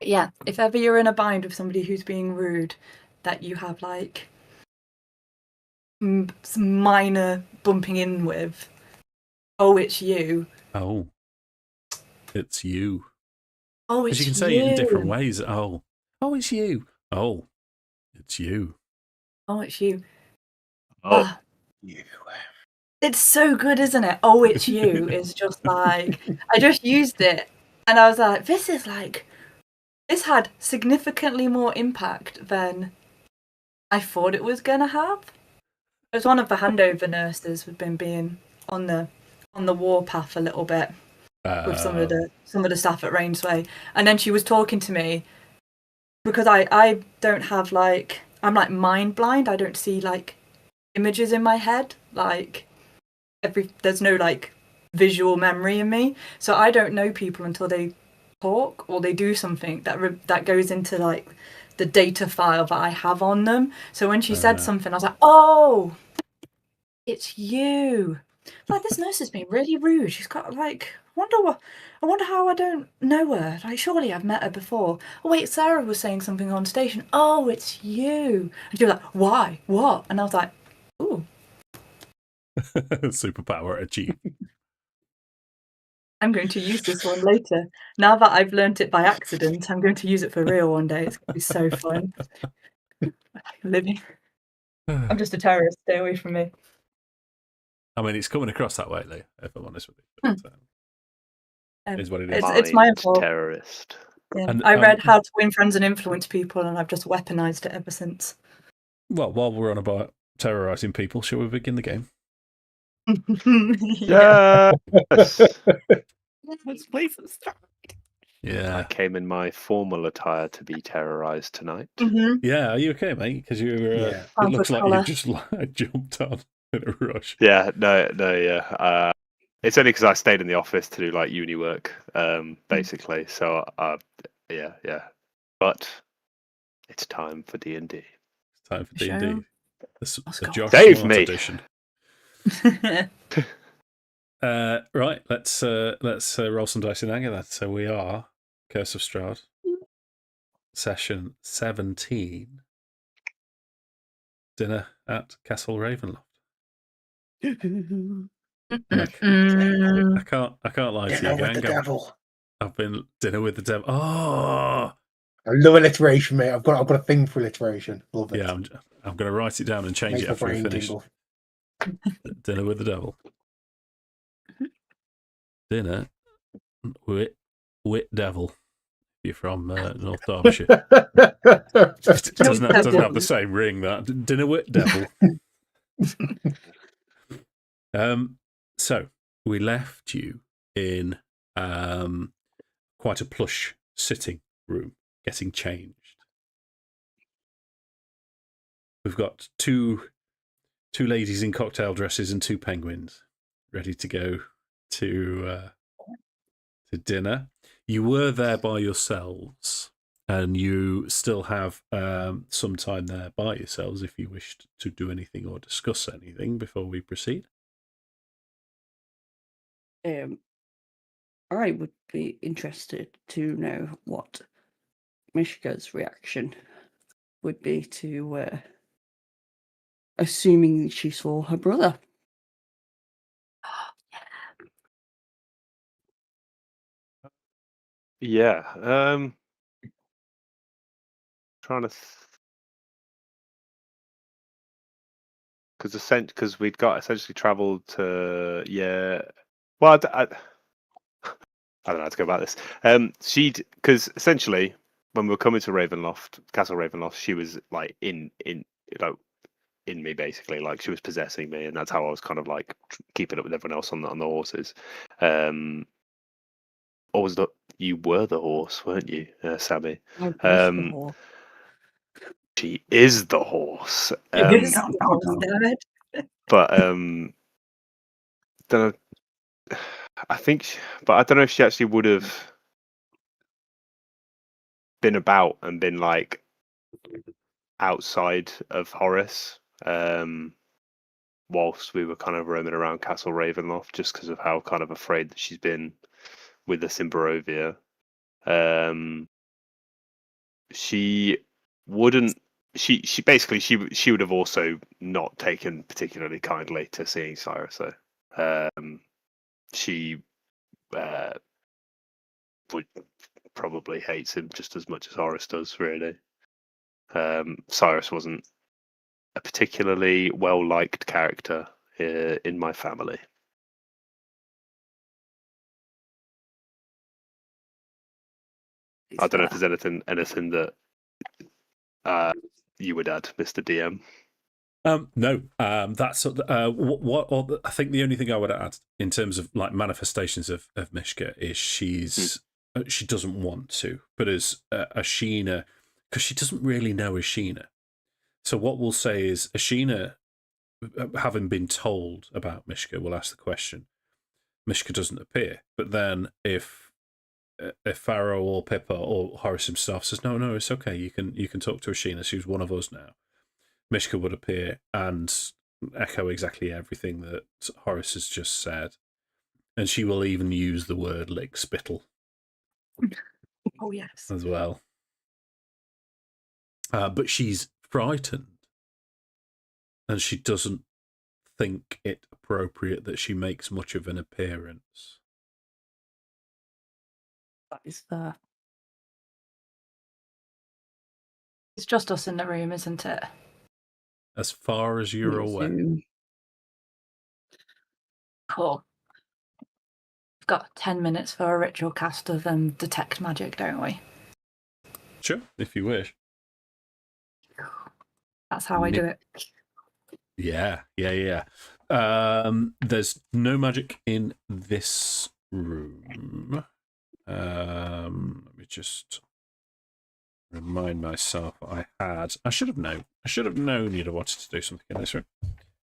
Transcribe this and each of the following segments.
Yeah, if ever you're in a bind with somebody who's being rude, that you have like some minor bumping in with, oh, it's you. Oh, it's you. Oh, Because you it's can say it in different you. ways. Oh, it's you. Oh, it's you. Oh, it's you. Oh, You. It's so good, isn't it? Oh, it's you. It's just like, I just used it and I was like, this had significantly more impact than I thought it was going to have. It was one of the handover nurses who'd been being on the warpath a little bit with some of the staff at Rainsway, and then she was talking to me because I don't have like, I'm like mind blind. I don't see like images in my head. Like there's no like visual memory in me, so I don't know people until they talk or they do something that goes into like the data file that I have on them. So when she said something, I was like, oh, it's you. Like, this nurse has been really rude. She's got like, I wonder how I don't know her. Like, surely I've met her before. Oh wait, Sarah was saying something on station. Oh, it's you. And she was like, why? What? And I was like, ooh. Superpower achieved. I'm going to use this one later. Now that I've learnt it by accident, I'm going to use it for real one day. It's going to be so fun. Living. I'm just a terrorist. Stay away from me. I mean, it's coming across that way, Leah, if I'm honest with you. But, is what it is. It's my fault. Terrorist. Yeah. And, I read How to Win Friends and Influence People, and I've just weaponized it ever since. Well, while we're on about terrorizing people, shall we begin the game? Yes. Let's play for the start. Yeah. I came in my formal attire to be terrorized tonight. Mm-hmm. Yeah, are you okay, mate? Because you were. Yeah. It looks like you just like jumped on in a rush. Yeah, yeah. It's only because I stayed in the office to do like uni work, basically. So, yeah. But it's time for D&D. It's time for D&D. The Josh Save Smart me. edition. Right, let's roll some dice in anger. That so we are Curse of Strahd, session 17. Dinner at Castle Ravenloft. I can't lie to you, Dinner with gang. the devil. I've been dinner with the devil. Oh, I love alliteration, mate. I've got a thing for alliteration. Love it. yeah. I'm going to write it down and change it after we finish. Dinner with the devil. Dinner with devil. You're from North Derbyshire. It doesn't have the same ring. That dinner with devil. So we left you in quite a plush sitting room, getting changed. We've got two ladies in cocktail dresses and two penguins ready to go to dinner. You were there by yourselves, and you still have some time there by yourselves if you wished to do anything or discuss anything before we proceed. I would be interested to know what Mishka's reaction would be to assuming she saw her brother. Yeah. Trying to. Because we'd got essentially travelled to Well, I don't know how to go about this. Because essentially when we were coming to Ravenloft, Castle Ravenloft, she was like in me basically, like she was possessing me, and that's how I was kind of like keeping up with everyone else on the horses. You were the horse, weren't you, Sammi? I was the horse. She is the horse. But don't know. I think, but I don't know if she actually would have been about and been like outside of Horace, whilst we were kind of roaming around Castle Ravenloft, just because of how kind of afraid that she's been with us in Barovia. she wouldn't. She basically she would have also not taken particularly kindly to seeing Cyrus. So she would probably hates him just as much as Horace does. Really, Cyrus wasn't a particularly well liked character in my family. I don't know if there's anything that you would add, Mr. DM. No, that's what I think. The only thing I would add in terms of like manifestations of Mishka is she doesn't want to, but as Ashina, because she doesn't really know Ashina. So what we'll say is Ashina, having been told about Mishka, will ask the question. Mishka doesn't appear, but then if Farrow or Pippa or Horace himself says, no, it's okay, you can talk to Ashina, she's one of us now, Mishka would appear and echo exactly everything that Horace has just said. And she will even use the word lick spittle. Oh, yes. As well. But she's frightened. And she doesn't think it appropriate that she makes much of an appearance. That is fair. It's just us in the room, isn't it? As far as you're aware. Cool. We've got 10 minutes for a ritual cast of detect magic, don't we? Sure, if you wish. That's how I do it. Yeah. There's no magic in this room. Let me just remind myself I should have known. I should have known you'd have wanted to do something in this room.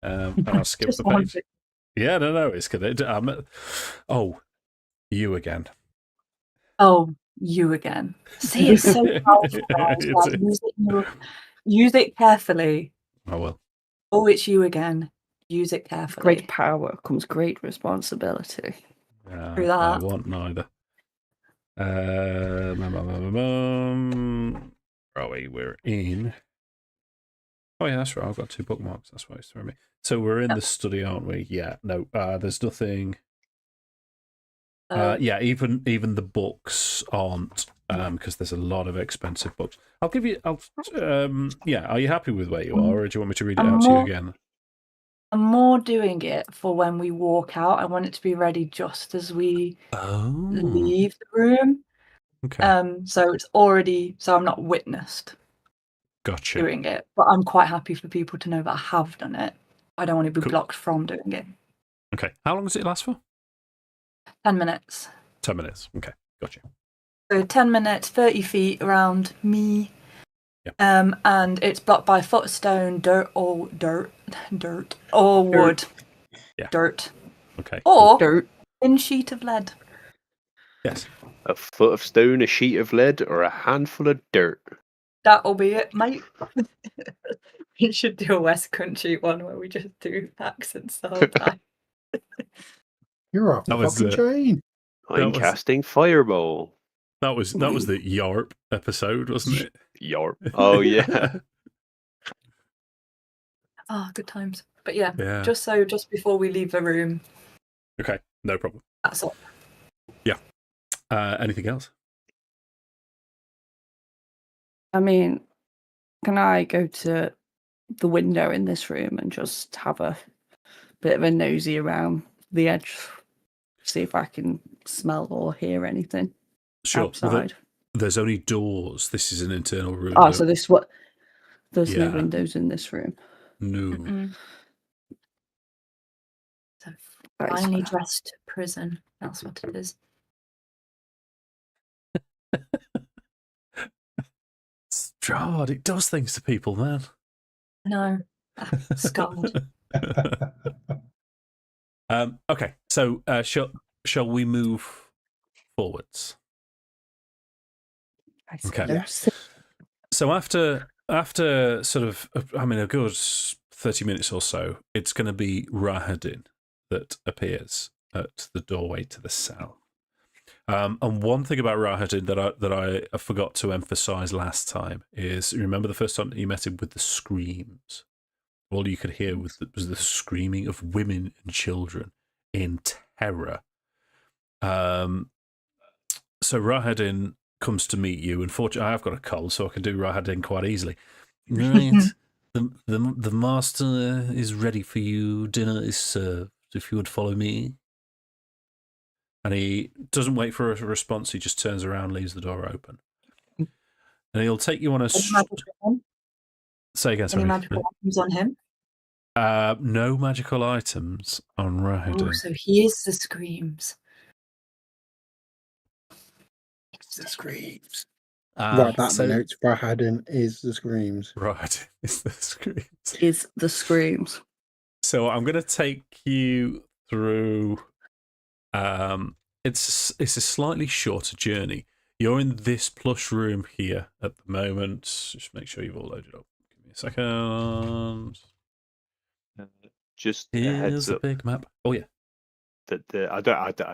And I'll skip the page. Yeah, no, it's good. Oh, you again. Oh, you again. See, it's so powerful, guys. Like, use it carefully. I will. Oh, it's you again. Use it carefully. Great power comes great responsibility. Through that. I want neither. Where are we? We're in. Oh yeah, that's right. I've got 2 bookmarks. That's why it's throwing me. So we're in the study, aren't we? Yeah. No. There's nothing. Yeah. Even the books aren't because there's a lot of expensive books. I'll give you. Yeah. Are you happy with where you are, or do you want me to read it out to you again? I'm more doing it for when we walk out. I want it to be ready just as we leave the room. Okay. So it's already. So I'm not witnessed. Gotcha. Doing it, but I'm quite happy for people to know that I have done it. I don't want to be blocked from doing it. Okay. How long does it last for? 10 minutes. 10 minutes. Okay. Gotcha. So 10 minutes, 30 feet around me. Yep. And it's blocked by foot of stone, dirt or wood. Yeah. Dirt. Okay. Or dirt. thin sheet of lead. Yes. A foot of stone, a sheet of lead, or a handful of dirt. That'll be it, mate. We should do a West Country one where we just do accents the whole time. You're off the fucking chain. I'm casting fireball. That was the Yarp episode, wasn't it? Yarp. Oh yeah. Oh, good times. But yeah, just before we leave the room. Okay, no problem. That's all. Yeah. Anything else? I mean, can I go to the window in this room and just have a bit of a nosy around the edge, see if I can smell or hear anything? Sure. Outside. Well, there's only doors. This is an internal room. Oh, so there's no windows in this room. No. Mm-mm. So finely dressed prison. That's what it is. Strahd, it does things to people, man. No. Scarred. Okay, so shall we move forwards? Okay. Yes. So after sort of, a good 30 minutes or so, it's going to be Rahadin that appears at the doorway to the cell. And one thing about Rahadin that I forgot to emphasize last time is, remember the first time that you met him with the screams? All you could hear was the screaming of women and children in terror. So Rahadin comes to meet you. Unfortunately, I've got a cold, so I can do Rahadin quite easily. Right, the master is ready for you. Dinner is served. If you would follow me. And he doesn't wait for a response. He just turns around, leaves the door open, and he'll take you on a. Say again. Sorry. Any magical items on him? No magical items on Rahadin. Oh, so he is the screams. It's the screams. Right, that the notes Rahadin is the screams. Right, it's the screams. Is the screams. So I'm going to take you through. It's a slightly shorter journey. You're in this plush room here at the moment. Just make sure you've all loaded up. Give me a second. Just Here's a heads a up big map. Oh yeah. that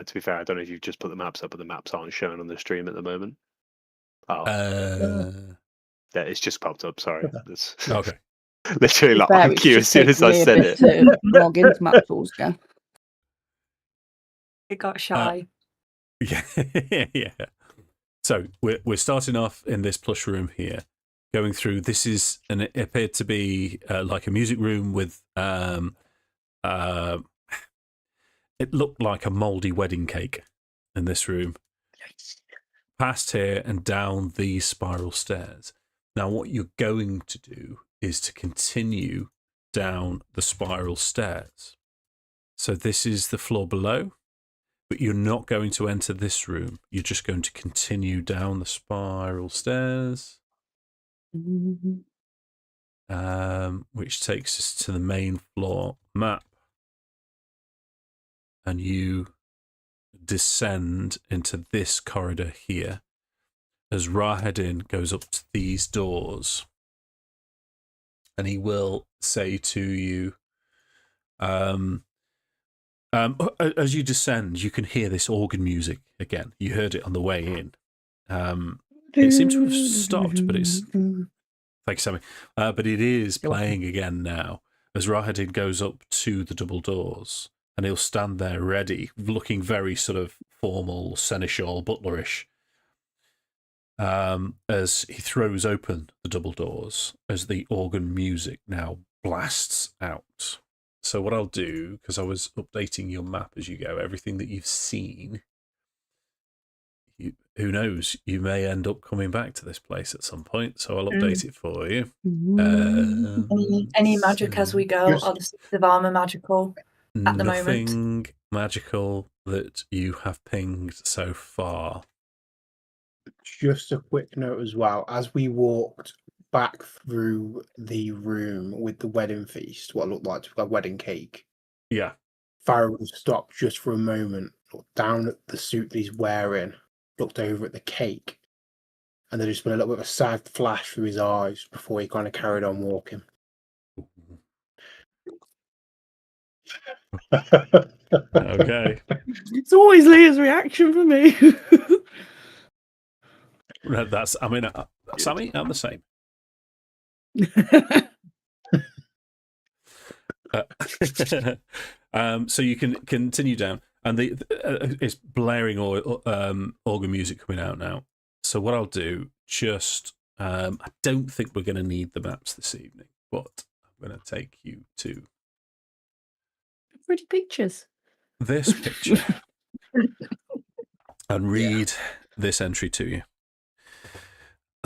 to be fair, I don't know if you've just put the maps up, but the maps aren't shown on the stream at the moment. Oh, yeah, it's just popped up. Sorry, that's Okay. literally like Fair, on it's cue as just soon as taken I me a said bit it. to log into map tools again. It got shy. Yeah, yeah. So we're starting off in this plush room here, going through. This is it appeared to be like a music room with it looked like a mouldy wedding cake in this room. Past here and down these spiral stairs. Now, what you're going to do is to continue down the spiral stairs. So this is the floor below. But you're not going to enter this room. You're just going to continue down the spiral stairs, which takes us to the main floor map. And you descend into this corridor here as Rahadin goes up to these doors. And he will say to you, as you descend, you can hear this organ music again. You heard it on the way in. It seemed to have stopped, but it's... Thank you, Sammi. But it is playing again now as Rahadin goes up to the double doors, and he'll stand there ready, looking very sort of formal, seneschal, butlerish, as he throws open the double doors as the organ music now blasts out. So what I'll do, because I was updating your map as you go, everything that you've seen, who knows, you may end up coming back to this place at some point, so I'll update it for you. Any magic as we go? Yes. Are the suits of armour magical at the moment? Nothing magical that you have pinged so far. Just a quick note as well. As we walked back through the room with the wedding feast, what looked like a wedding cake, Yeah. Farrowwood stopped just for a moment, looked down at the suit that he's wearing, looked over at the cake, and there just been a little bit of a sad flash through his eyes before he kind of carried on walking. Okay. It's always Leah's reaction for me. That's, I mean, Sammi, I'm the same. So you can continue down, and it's blaring organ music coming out now. So what I'll do, just I don't think we're going to need the maps this evening, but I'm going to take you to Pretty pictures. this picture and read this entry to you.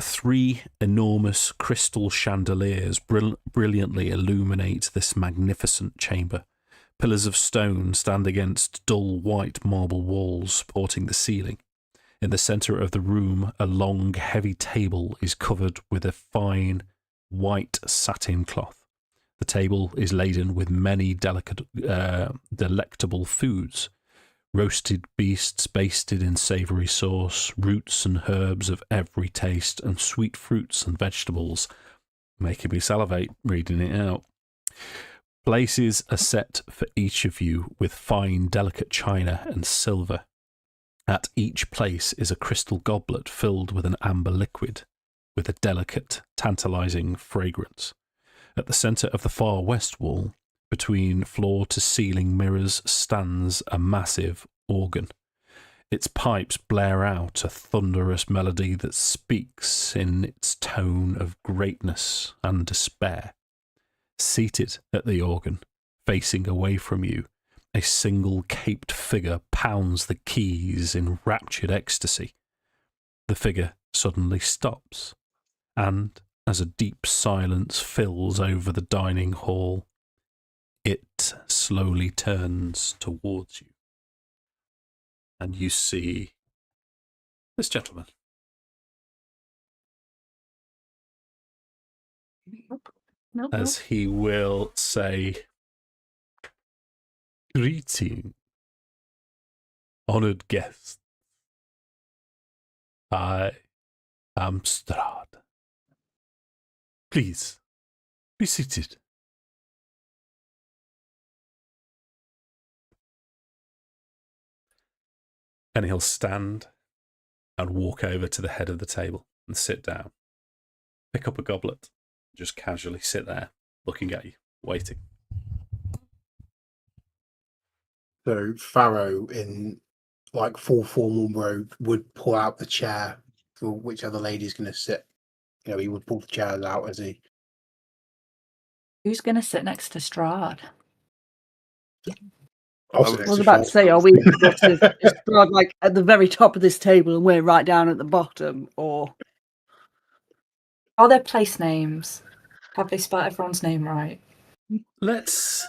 3 enormous crystal chandeliers brilliantly illuminate this magnificent chamber. Pillars of stone stand against dull white marble walls supporting the ceiling. In the centre of the room, a long, heavy table is covered with a fine, white satin cloth. The table is laden with many delectable foods. Roasted beasts basted in savoury sauce, roots and herbs of every taste, and sweet fruits and vegetables, making me salivate reading it out. Places are set for each of you with fine, delicate china and silver. At each place is a crystal goblet filled with an amber liquid with a delicate, tantalizing fragrance. At the centre of the far west wall, between floor-to-ceiling mirrors, stands a massive organ. Its pipes blare out a thunderous melody that speaks in its tone of greatness and despair. Seated at the organ, facing away from you, a single caped figure pounds the keys in raptured ecstasy. The figure suddenly stops, and as a deep silence fills over the dining hall, it slowly turns towards you. And you see this gentleman. Nope. As he will say, "Greeting, honoured guests. I am Strahd. Please, be seated." And he'll stand and walk over to the head of the table and sit down. Pick up a goblet, just casually sit there, looking at you, waiting. So Farrow, in like full formal robe, would pull out the chair for which other lady's going to sit. You know, he would pull the chairs out as he. Who's going to sit next to Strahd? I'll I sit was next I was to about to Sean. say, are we is Strahd like at the very top of this table and we're right down at the bottom, or Are there place names? Have they spelled everyone's name right? Let's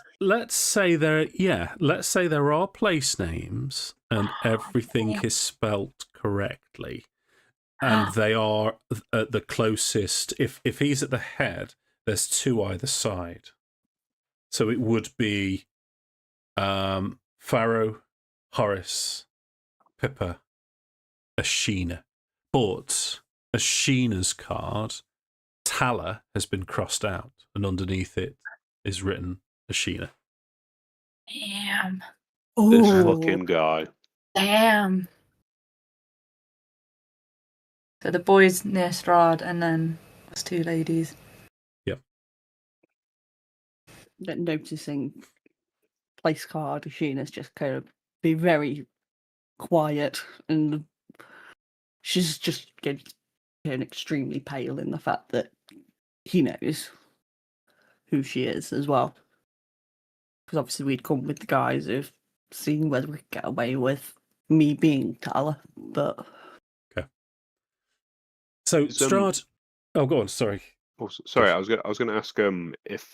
say there are place names and everything is spelt correctly. And they are at the closest. If he's at the head, there's two either side. So it would be Farrow, Horace, Pippa, Ashina. But Ashina's card, Tala, has been crossed out, and underneath it is written Ashina. Damn. This Ooh. fucking guy. Damn. So the boys near Strahd and then us two ladies. noticing place card, Ashina's just kind of be very quiet, and she's just going to turn extremely pale in the fact that he knows who she is as well. Because obviously we'd come with the guise of seeing whether we could get away with me being Tala, but So So, Strahd. Oh, go on. Sorry. Oh, sorry, I was going to ask if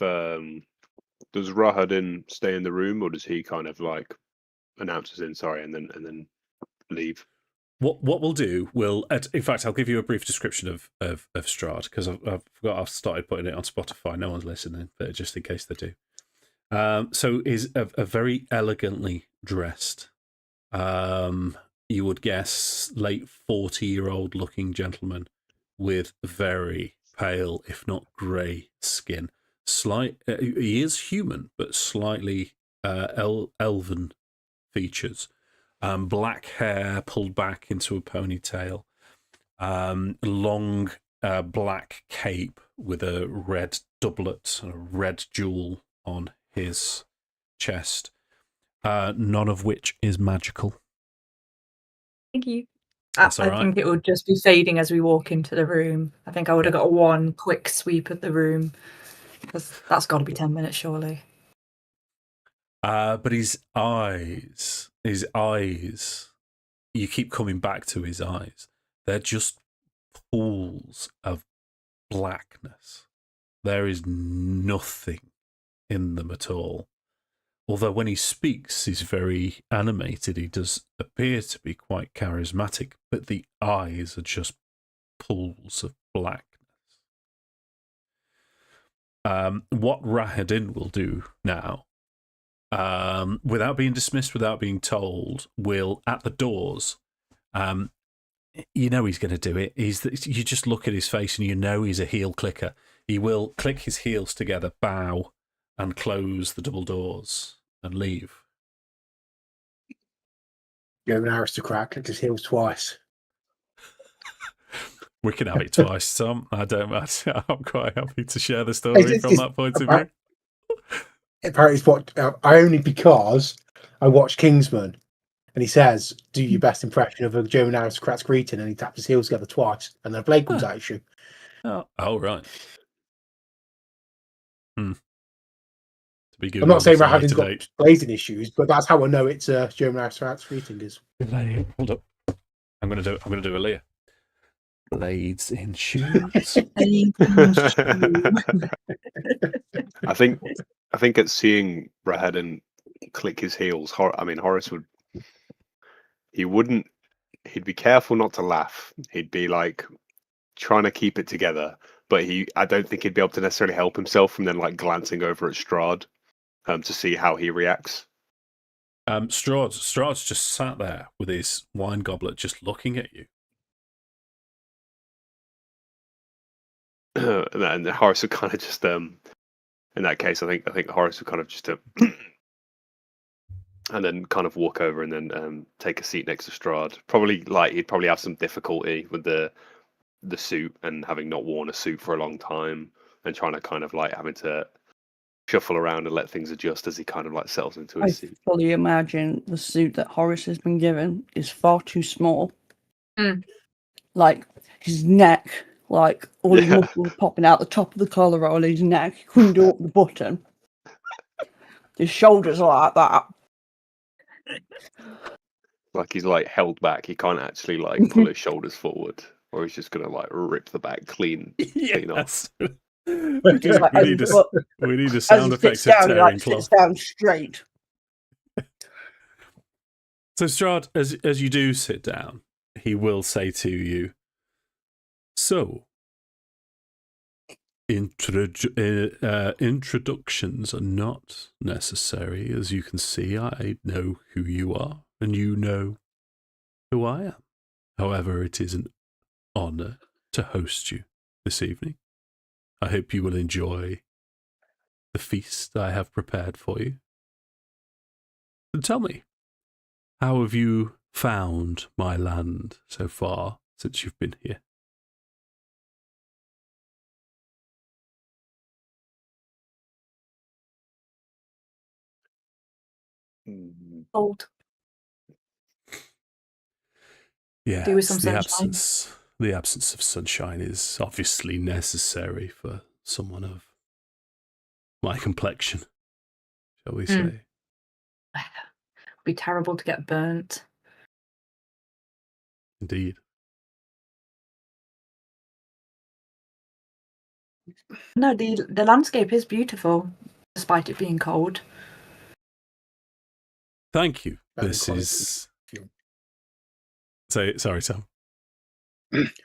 does Rahadin stay in the room, or does he kind of like announce us in, sorry, and then leave? What we'll do, in fact, I'll give you a brief description of Strahd, because I've started putting it on Spotify. No one's listening, but just in case they do. So is a very elegantly dressed, you would guess late 40-year-old looking gentleman with very pale, if not grey skin. He is human, but slightly elven features. Black hair pulled back into a ponytail. Long black cape with a red doublet and a red jewel on his chest. None of which is magical. Thank you. That's I all right. think it would just be fading as we walk into the room. I think I would have got one quick sweep of the room, because that's got to be 10 minutes, surely. But his eyes, you keep coming back to his eyes. They're just pools of blackness. There is nothing in them at all. Although when he speaks, he's very animated. He does appear to be quite charismatic, but the eyes are just pools of blackness. What Rahadin will do now, without being dismissed, without being told, will, at the doors, you know he's going to do it. You just look at his face and you know he's a heel clicker. He will click his heels together, bow, and close the double doors and leave. German aristocrat clicked his heels twice. We can have it twice, Tom. I'm quite happy to share the story It's- from it's that point of about- view. Apparently, it's what I only because I watched Kingsman, and he says, "Do your best impression of a German aristocrat's greeting," and he taps his heels together twice, and then a blade comes Huh. out his shoe. Oh, right. To be I'm not Googled saying at a about having later got date. blazing issues, but that's how I know it's a German aristocrat's greeting. Is Hold up. I'm gonna do a Leah. Blades in shoes. I think at seeing Rahadan click his heels, Horace he'd be careful not to laugh. He'd be like trying to keep it together, but I don't think he'd be able to necessarily help himself from then like glancing over at Strahd to see how he reacts. Strahd's just sat there with his wine goblet, just looking at you. And Horace would kind of just in that case, I think Horace would kind of just and then kind of walk over and then take a seat next to Strahd. He'd probably have some difficulty with the suit and having not worn a suit for a long time and trying to kind of like having to shuffle around and let things adjust as he kind of like settles into his seat. Fully imagine the suit that Horace has been given is far too small. Like his neck, like all his muscles popping out the top of the collar on his neck. He couldn't do up the button. His shoulders are like that. Like he's like held back. He can't actually like pull his shoulders forward, or he's just gonna like rip the back clean off. We need a sound effect of tearing cloth. Sits down straight. So Strahd, as you do sit down, he will say to you, "So, introductions are not necessary. As you can see, I know who you are, and you know who I am. However, it is an honor to host you this evening. I hope you will enjoy the feast I have prepared for you. And tell me, how have you found my land so far since you've been here?" Old. Yes, Do with some the sunshine. absence of sunshine is obviously necessary for someone of my complexion, shall we say. It'd be terrible to get burnt. Indeed. No, the landscape is beautiful, despite it being cold. Thank you. This Melancholic. is... Sorry, Tom.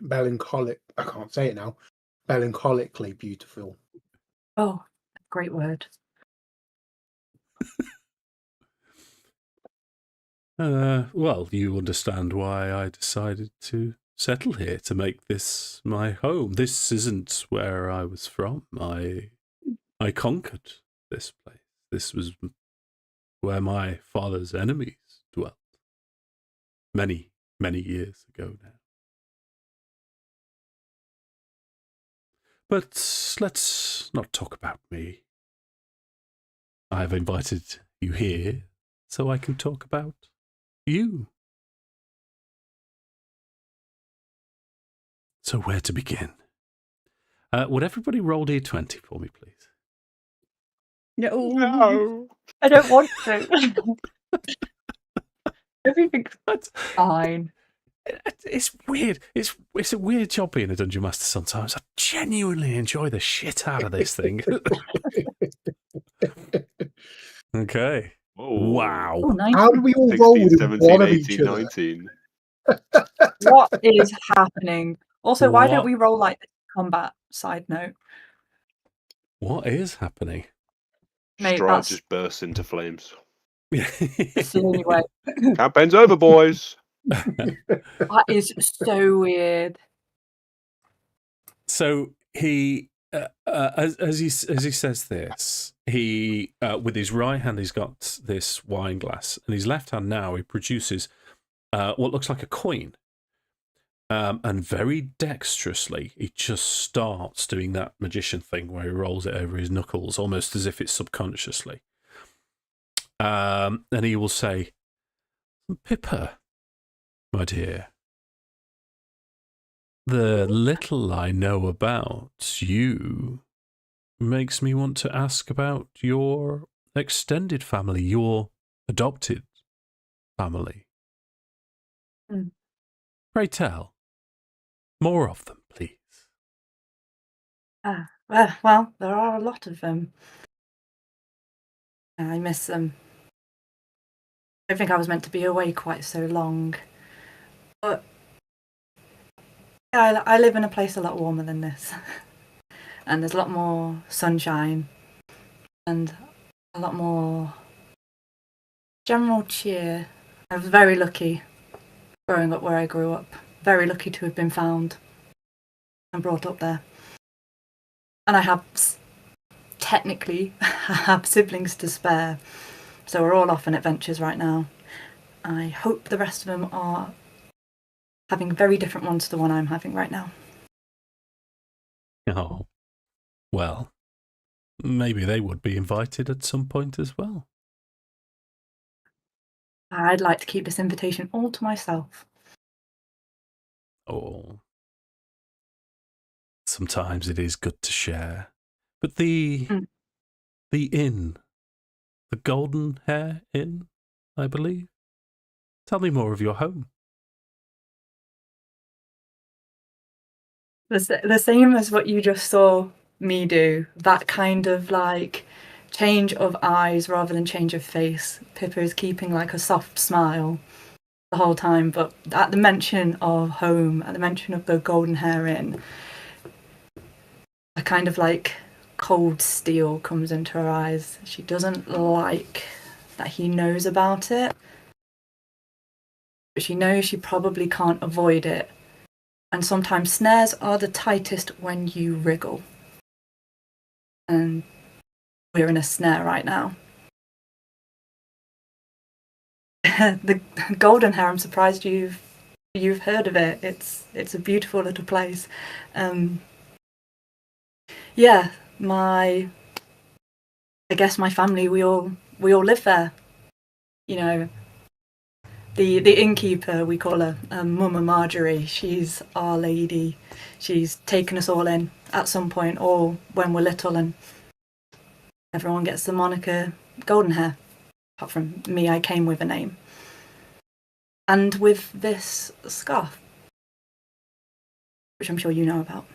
Melancholic. I can't say it now. Melancholically beautiful. Oh, great word. Well, you understand why I decided to settle here, to make this my home. This isn't where I was from. I conquered this place. This was where my father's enemies dwelt. Many, many years ago now. But let's not talk about me. I've invited you here so I can talk about you. So where to begin? Would everybody roll D20 for me, please? No. I don't want to. Everything's fine. It's weird. It's a weird job being a dungeon master sometimes. I genuinely enjoy the shit out of this thing. Okay. Whoa. Wow. Oh, 19. How do we all 16, roll with 17, one of 18, each other? 19. What is happening? Also, why What? don't we roll like this combat? Side note. What is happening? Mate, Strahd that's just bursts into flames. it's the only way. Campaign's over, boys. That is so weird. So he, as he says this, he with his right hand he's got this wine glass, and his left hand now he produces what looks like a coin. And very dexterously, he just starts doing that magician thing where he rolls it over his knuckles, almost as if it's subconsciously. And he will say, Pippa, my dear, the little I know about you makes me want to ask about your extended family, your adopted family. Mm. Pray tell. More of them, please. Well, there are a lot of them. I miss them. I don't think I was meant to be away quite so long. But yeah, I live in a place a lot warmer than this. And there's a lot more sunshine. And a lot more general cheer. I was very lucky growing up where I grew up. Very lucky to have been found and brought up there. And I have, technically, have siblings to spare. So we're all off on adventures right now. I hope the rest of them are having very different ones to the one I'm having right now. Oh, well, maybe they would be invited at some point as well. I'd like to keep this invitation all to myself. Oh, sometimes it is good to share. But the inn, the Golden Hair Inn, I believe. Tell me more of your home. The same as what you just saw me do. That kind of like change of eyes rather than change of face. Pippa is keeping like a soft smile the whole time, but at the mention of home, at the mention of the Golden Hair Inn, a kind of like cold steel comes into her eyes. She doesn't like that he knows about it, but she knows she probably can't avoid it. And sometimes snares are the tightest when you wriggle. And we're in a snare right now. The Golden Hair, I'm surprised you've heard of it. It's a beautiful little place. Yeah, I guess my family, we all live there. You know, the innkeeper, we call her Mama Marjorie. She's our lady. She's taken us all in at some point, or when we're little, and everyone gets the moniker Golden Hair. Apart from me, I came with a name. And with this scarf, which I'm sure you know about.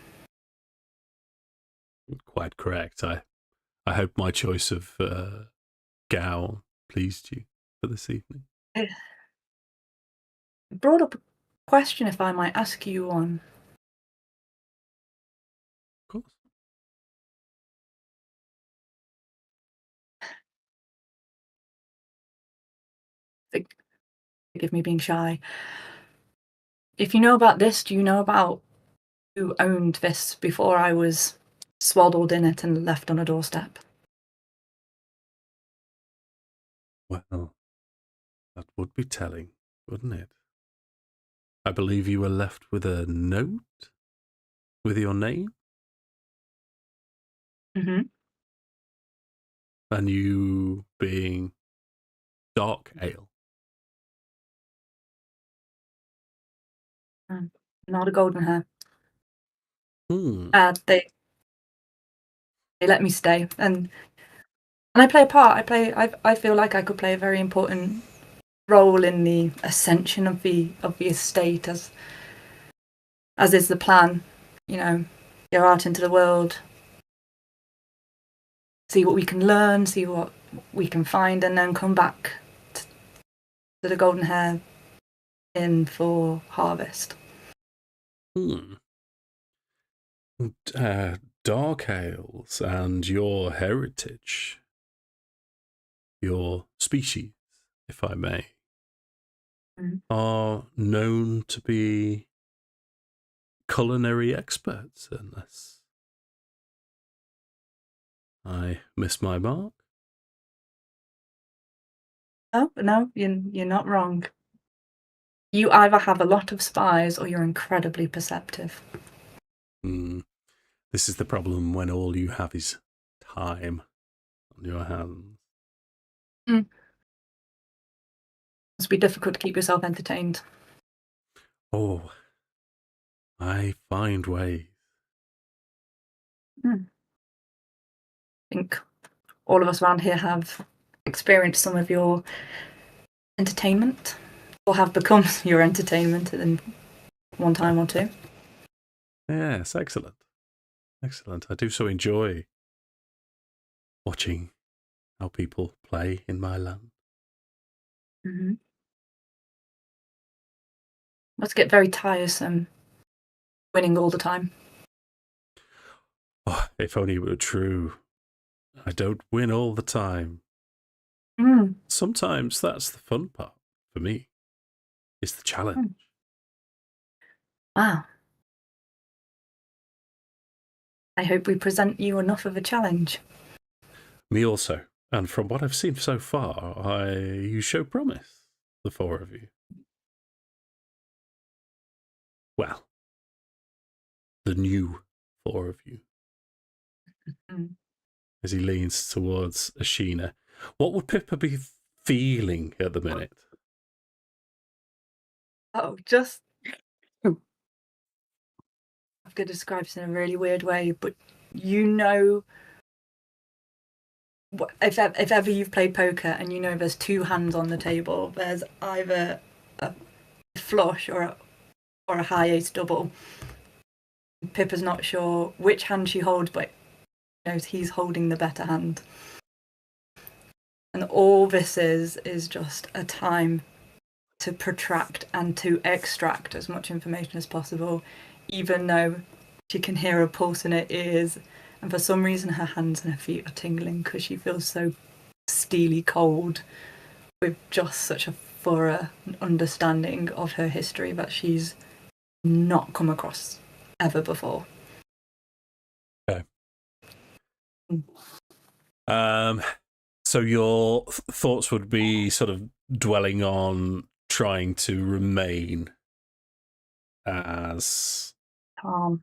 Quite correct. I hope my choice of gown pleased you for this evening. It brought up a question, if I might ask you one. Of course. Forgive me being shy. If you know about this, do you know about who owned this before I was swaddled in it and left on a doorstep? Well, that would be telling, wouldn't it? I believe you were left with a note with your name. Mm-hmm. And you being Darkale. Not a Golden Hair. Hmm. They let me stay, and I play a part. I feel like I could play a very important role in the ascension of the estate, as is the plan. You know, go out into the world, see what we can learn, see what we can find, and then come back to the Golden Hair Inn for harvest. Dark ales and your heritage, your species, if I may, are known to be culinary experts, unless I miss my mark. Oh no, you're not wrong. You either have a lot of spies or you're incredibly perceptive. This is the problem when all you have is time on your hands. Must be difficult to keep yourself entertained. Oh, I find ways. I think all of us around here have experienced some of your entertainment, or have become your entertainment in one time or two. Yes, excellent. Excellent. I do so enjoy watching how people play in my land. Mm-hmm. Must get very tiresome winning all the time. Oh, if only it were true. I don't win all the time. Sometimes that's the fun part for me. It's the challenge. Wow. I hope we present you enough of a challenge. Me also. And from what I've seen so far, you show promise, the four of you. Well, the new four of you. As he leans towards Ashina. What would Pippa be feeling at the minute? Oh, just... I have to describe this in a really weird way, but you know... If ever you've played poker and you know there's two hands on the table, there's either a flush or a high ace double. Pippa's not sure which hand she holds, but knows he's holding the better hand. And all this is just a time to protract and to extract as much information as possible, even though she can hear a pulse in her ears. And for some reason, her hands and her feet are tingling because she feels so steely cold with just such a thorough understanding of her history that she's not come across ever before. Okay. So your thoughts would be sort of dwelling on trying to remain as Calm.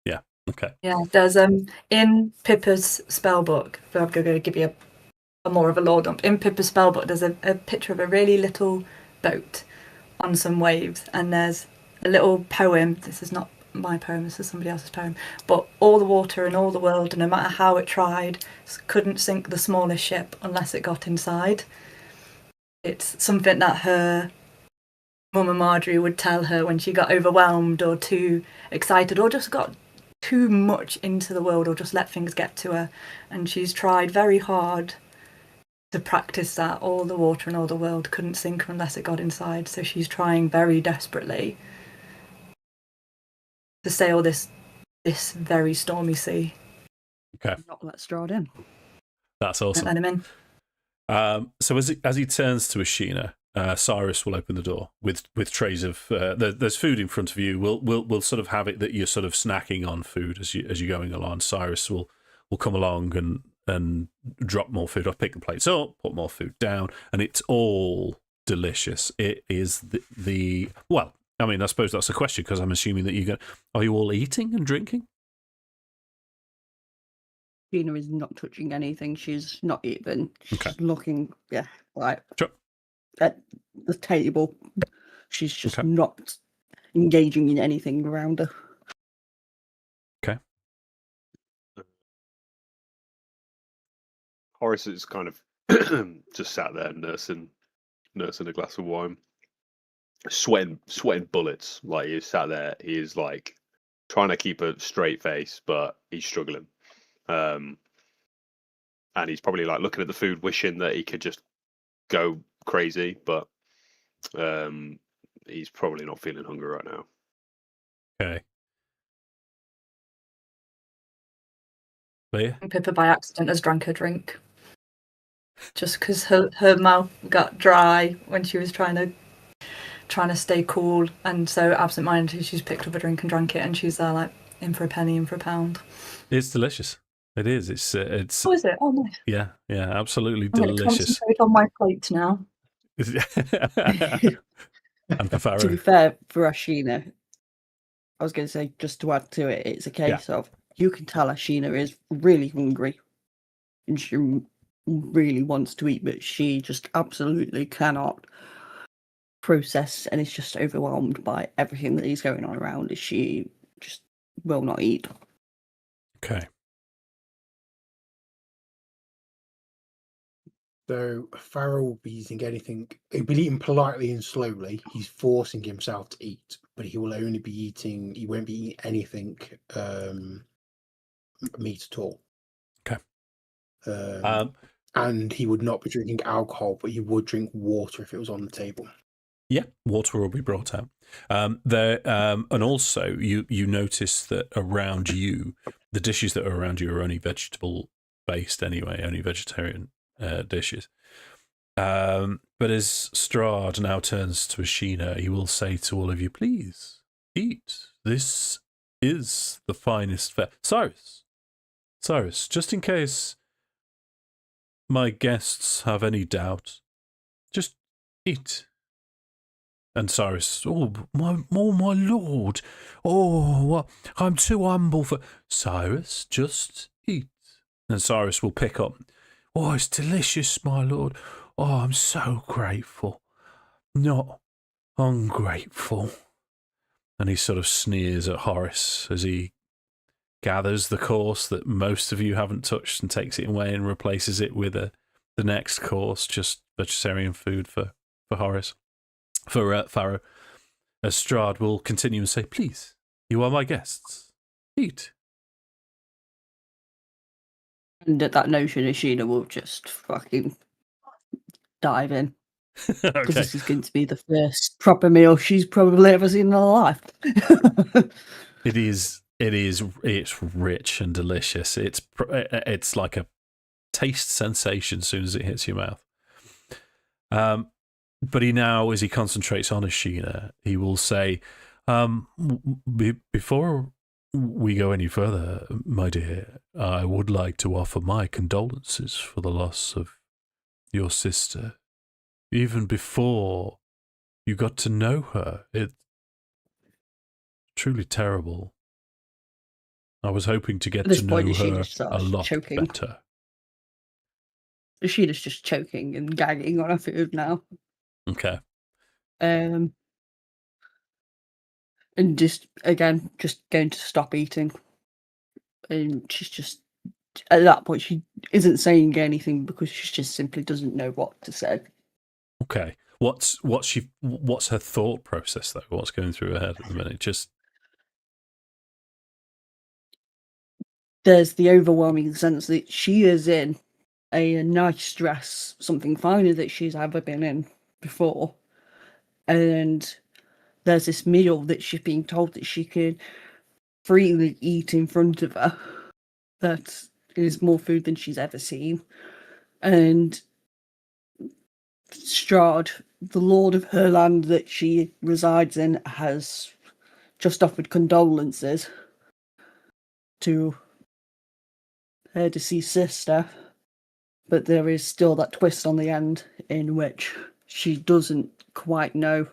Yeah. Okay. Yeah, there's in Pippa's spellbook, I'm going to give you a more of a lore dump. In Pippa's spellbook, there's a picture of a really little boat on some waves, and there's a little poem. This is not my poem, this is somebody else's poem. But all the water in all the world, no matter how it tried, couldn't sink the smallest ship unless it got inside. It's something that her Mama Marjorie would tell her when she got overwhelmed or too excited or just got too much into the world or just let things get to her. And she's tried very hard to practice that. All the water in all the world couldn't sink her unless it got inside. So she's trying very desperately to sail this very stormy sea. Okay. Not let Strahd in. That's awesome. Don't let him in. So as he turns to Ashina, Cyrus will open the door with trays of there's food in front of you. We'll sort of have it that you're sort of snacking on food as you're going along. Cyrus will come along and drop more food. I'll pick the plates up, put more food down, and it's all delicious. It is the well. I mean, I suppose that's a question because I'm assuming that are you all eating and drinking? Gina is not touching anything. She's not even. She's Okay. looking, like Sure. at the table. She's just Okay. not engaging in anything around her. Okay. Horace is kind of just sat there nursing a glass of wine, sweating bullets. Like he's sat there, he is like trying to keep a straight face, but he's struggling. And he's probably like looking at the food, wishing that he could just go crazy, but he's probably not feeling hungry right now. Okay. Leah? Pippa by accident has drank her drink. Just because her mouth got dry when she was trying to stay cool, and so absent-mindedly she's picked up a drink and drank it, and she's there like in for a penny, in for a pound. It's delicious. It is. It's. Oh, is it? Oh, nice. Yeah. Absolutely I'm going to delicious. concentrate on my plate now. And for To be Farrow, fair, for Ashina, I was going to say, just to add to it, it's a case of you can tell Ashina is really hungry and she really wants to eat, but she just absolutely cannot process and is just overwhelmed by everything that is going on around her. She just will not eat. okay. So Farrell will be using anything. He'll be eating politely and slowly. He's forcing himself to eat, but he will only be eating. He won't be eating anything meat at all. Okay. And he would not be drinking alcohol, but he would drink water if it was on the table. Yeah, water will be brought out. And also, you notice that around you, the dishes that are around you are only vegetable based anyway, only vegetarian dishes. But as Strahd now turns to Ashina, he will say to all of you, please eat. This is the finest fare. Cyrus, just in case my guests have any doubt, just eat. And Cyrus, oh my lord, I'm too humble for... Cyrus, just eat. And Cyrus will pick up, oh, it's delicious, my lord. Oh, I'm so grateful. Not ungrateful. And he sort of sneers at Horace as he gathers the course that most of you haven't touched and takes it away and replaces it with the next course, just vegetarian food for Horace. For Farrow, as Strahd will continue and say, please, you are my guests. Eat. And at that notion, Ashina will just fucking dive in. Because Okay. this is going to be the first proper meal she's probably ever seen in her life. It's rich and delicious. It's like a taste sensation as soon as it hits your mouth. But as he concentrates on Ashina, he will say, before we go any further, my dear, I would like to offer my condolences for the loss of your sister. Even before you got to know her, it's truly terrible. I was hoping to get At this to point, know her Ashina a starts lot choking. better. Ashina's just choking and gagging on her food now. Okay. And just going to stop eating. And she's just, at that point, she isn't saying anything because she just simply doesn't know what to say. Okay. What's her thought process though? What's going through her head at the minute? Just there's the overwhelming sense that she is in a nice dress, something finer that she's ever been in before. And there's this meal that she's being told that she can freely eat in front of her. That is more food than she's ever seen. And Strahd, the lord of her land that she resides in, has just offered condolences to her deceased sister. But there is still that twist on the end in which she doesn't quite know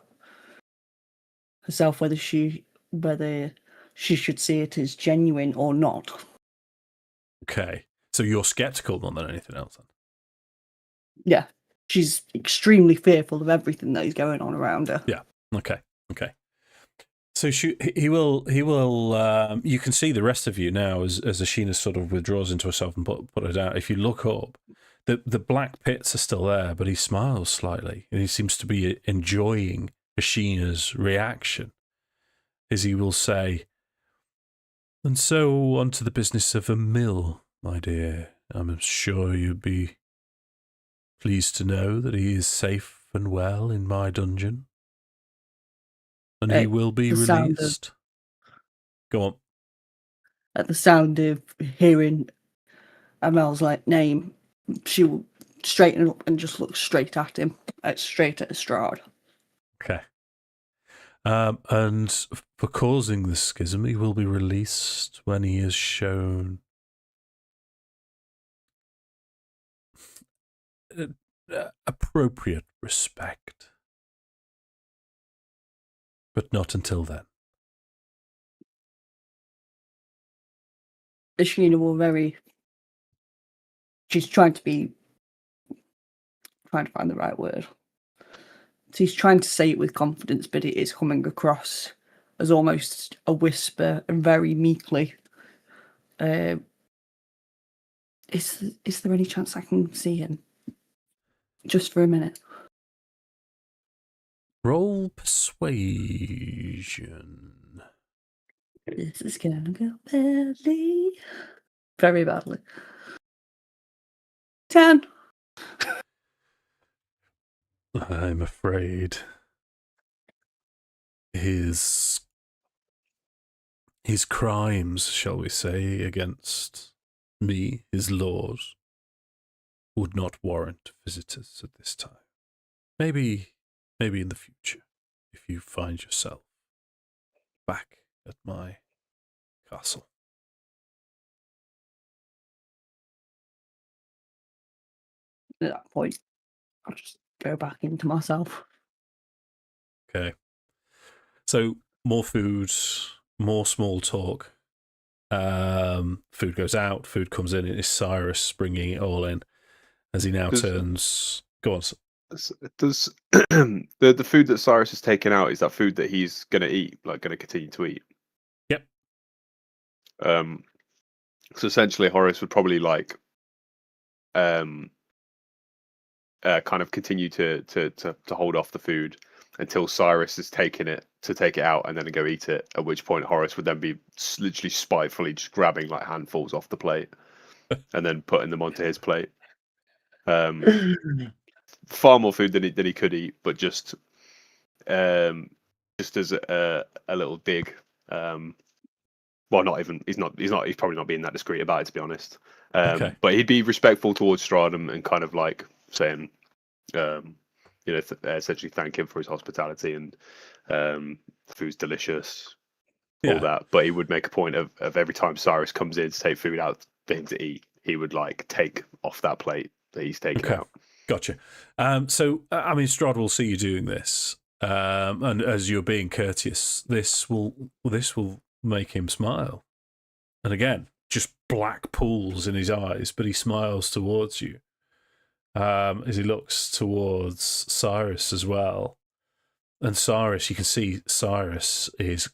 herself whether she should see it as genuine or not. okay. So you're skeptical more than anything else then? Yeah. She's extremely fearful of everything that is going on around her. Yeah. Okay. So he will. You can see the rest of you now as Ashina sort of withdraws into herself and put it out. If you look up, the black pits are still there, but he smiles slightly and he seems to be enjoying Ashina's reaction. As he will say, and so on to the business of a mill, my dear. I'm sure you'd be pleased to know that he is safe and well in my dungeon. And he will be released. Go on. At the sound of hearing Amel's name, she will straighten up and just look straight at him, straight at Strahd. Okay. And for causing the schism, he will be released when he is shown appropriate respect. But not until then. Ashina will she's trying to find the right word. She's trying to say it with confidence, but it is coming across as almost a whisper and very meekly. Is there any chance I can see him? Just for a minute. Roll persuasion. This is gonna go badly. Very badly. 10. I'm afraid his crimes, shall we say, against me, his laws, would not warrant visitors at this time. Maybe in the future, if you find yourself back at my castle. At that point, I'll just go back into myself. Okay. So more food, more small talk. Food goes out, food comes in. It is Cyrus bringing it all in as he now turns. Go on. Does the food that Cyrus has taken out, is that food that he's going to eat, like going to continue to eat? Yep. So essentially, Horace would probably like kind of continue to hold off the food until Cyrus is taking it to take it out and then go eat it. At which point, Horace would then be literally spitefully just grabbing like handfuls off the plate and then putting them onto his plate. Far more food than he could eat, but just as a little dig. Well, not even he's probably not being that discreet about it, to be honest. Okay. But he'd be respectful towards Strahd and kind of like saying, essentially thank him for his hospitality and the food's delicious, all that. But he would make a point of every time Cyrus comes in to take food out for him to eat, he would like take off that plate that he's taken out. Gotcha. So, I mean, Strahd will see you doing this, and as you're being courteous, this will make him smile. And again, just black pools in his eyes, but he smiles towards you as he looks towards Cyrus as well. And Cyrus, you can see Cyrus is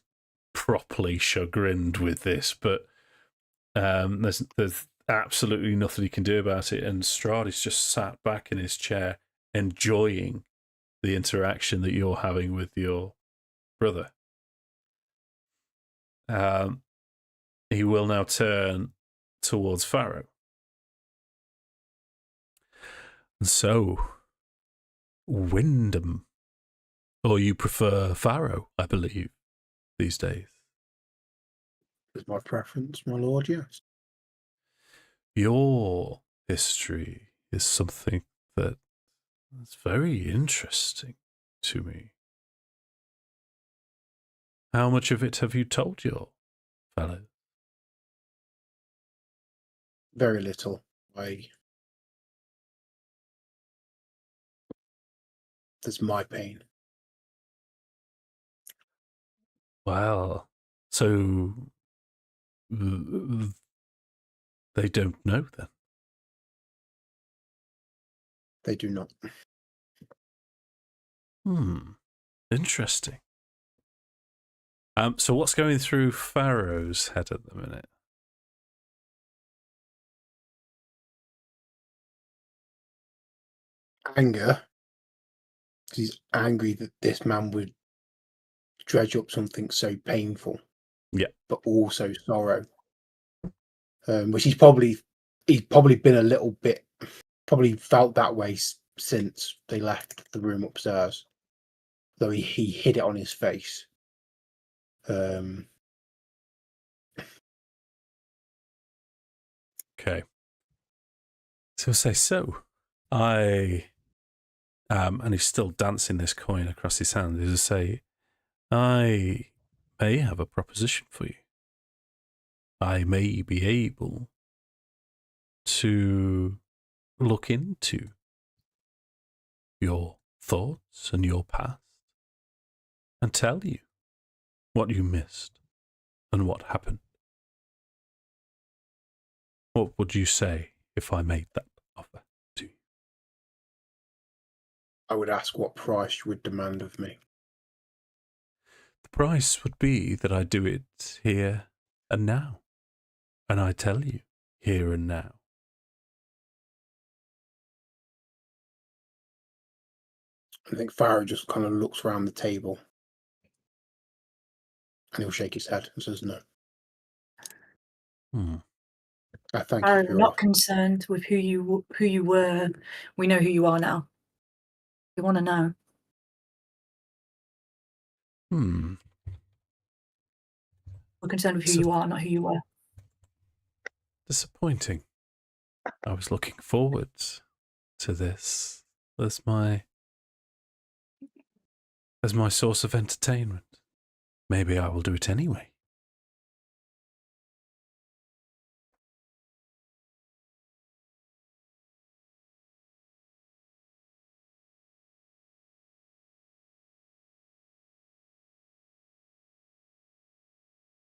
properly chagrined with this, but there's absolutely nothing he can do about it. And Strahd is just sat back in his chair, enjoying the interaction that you're having with your brother. He will now turn towards Farrow. And so, Wyndam, or you prefer Farrow, I believe, these days. Is my preference, my lord, yes. Your history is something that is very interesting to me. How much of it have you told your fellows? Very little. That's my pain. Well, so they don't know then? They do not. Interesting. So what's going through Farrow's head at the minute? Anger. He's angry that this man would dredge up something so painful. Yeah. But also sorrow. Which he's probably been a little bit, probably felt that way since they left the room upstairs. Though he hid it on his face. Okay. So and he's still dancing this coin across his hand, is to say, I may have a proposition for you. I may be able to look into your thoughts and your past and tell you what you missed, and what happened. What would you say if I made that offer to you? I would ask what price you would demand of me. The price would be that I do it here and now. And I tell you, here and now. I think Farrow just kind of looks around the table and he'll shake his head and says no. I thank you I'm for your not offer. concerned with who you were. We know who you are now. We want to know. We're concerned with who you are, not who you were. Disappointing. I was looking forward to this as my source of entertainment. Maybe I will do it anyway.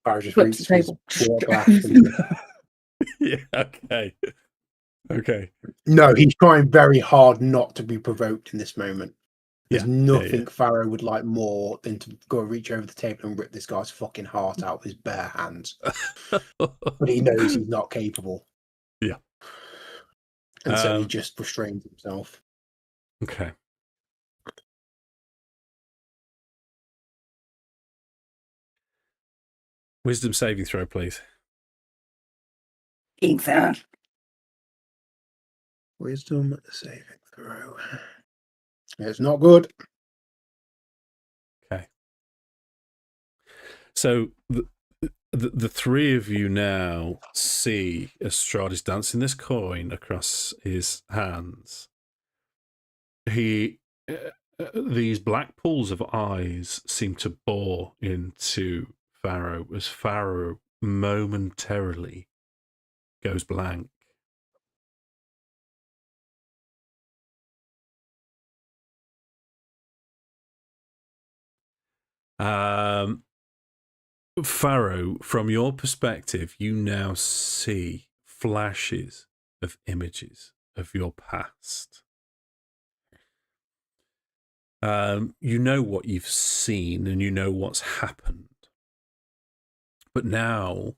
Farrow just Flips reaches the for his table. water glass and Yeah, okay. Okay. no, he's trying very hard not to be provoked in this moment. There's Yeah, nothing Farrow would like more than to go reach over the table and rip this guy's fucking heart out with his bare hands. But he knows he's not capable. Yeah. And so he just restrains himself. Okay. Wisdom saving throw, please. Ethan. Wisdom saving throw. It's not good. Okay. So the three of you now see as Strahd is dancing this coin across his hands. These black pools of eyes seem to bore into Farrow as Farrow momentarily goes blank. Farrow, from your perspective, you now see flashes of images of your past. You know what you've seen and you know what's happened. But now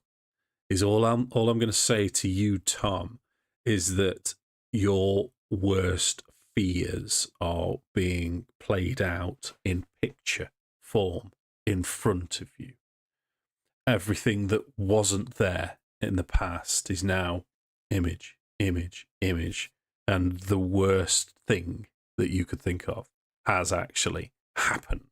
is all I'm going to say to you, Tom, is that your worst fears are being played out in picture form in front of you. Everything that wasn't there in the past is now image, image, image. And the worst thing that you could think of has actually happened.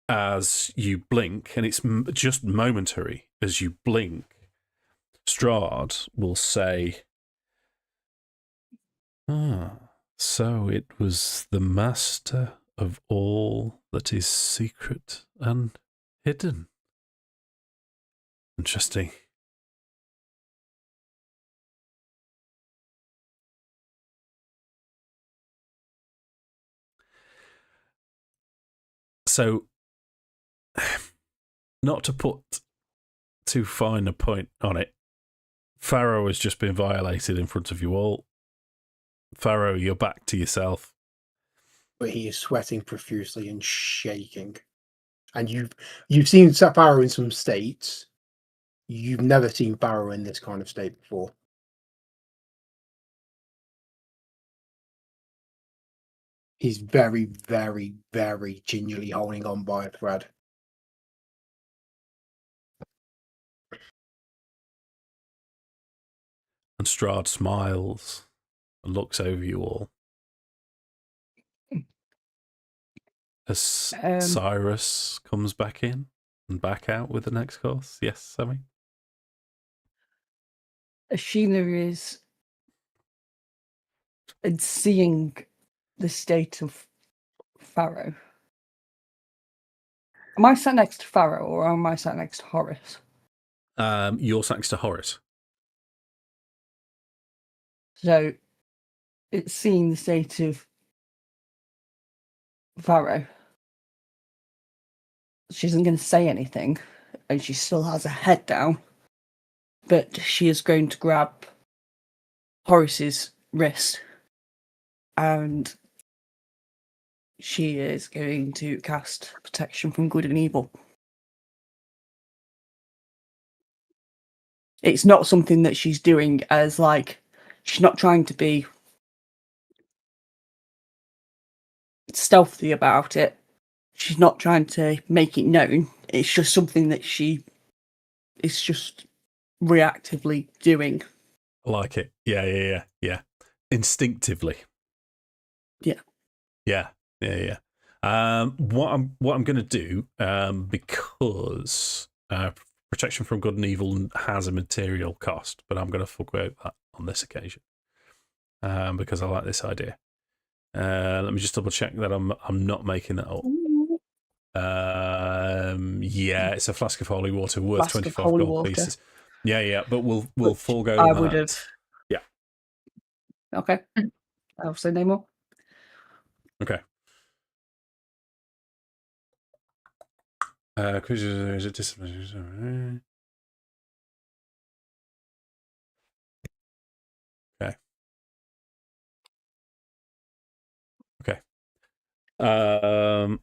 As you blink, and it's just momentary, as you blink, Strahd will say, so it was the master of all that is secret and hidden. Interesting. So, not to put too fine a point on it, Farrow has just been violated in front of you all. Farrow, you're back to yourself. But he is sweating profusely and shaking. And you've seen Farrow in some states. You've never seen Farrow in this kind of state before. He's very, very, very gingerly holding on by a thread. And Strahd smiles and looks over you all. As Cyrus comes back in and back out with the next course. Yes, Sammi? Ashina is seeing the state of Farrow. Am I sat next to Farrow or am I sat next to Horace? You're sat next to Horace. So it's seeing the state of Farrow. She isn't going to say anything, and she still has her head down, but she is going to grab Horace's wrist, and she is going to cast Protection from Good and Evil. It's not something that she's doing as, like, she's not trying to be stealthy about it. She's not trying to make it known. It's just something that she is just reactively doing. I like it. Yeah. Instinctively. Yeah. Yeah. What I'm going to do, because Protection from Good and Evil has a material cost, but I'm going to forgo that on this occasion, because I like this idea. Let me just double check that I'm not making that up. Yeah, it's a flask of holy water worth 25 gold water. pieces. Yeah, but we'll forego I that. would have. Yeah. Okay. I'll say no more. Okay. Is it discipline? Okay.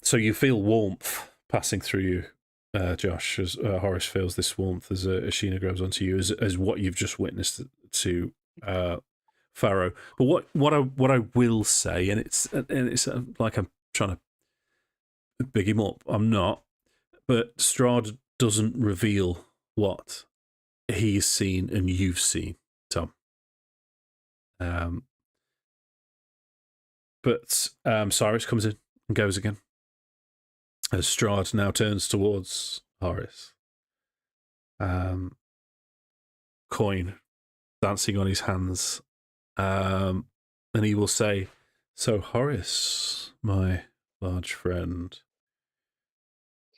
So you feel warmth passing through you, Josh, as Horace feels this warmth as Ashina grabs onto you, as what you've just witnessed to Farrow. But what I will say, and it's like I'm trying to big him up. I'm not, but Strahd doesn't reveal what he's seen and you've seen, Tom. But Cyrus comes in and goes again. As Strahd now turns towards Horace. Coin dancing on his hands. And he will say, "So Horace, my large friend,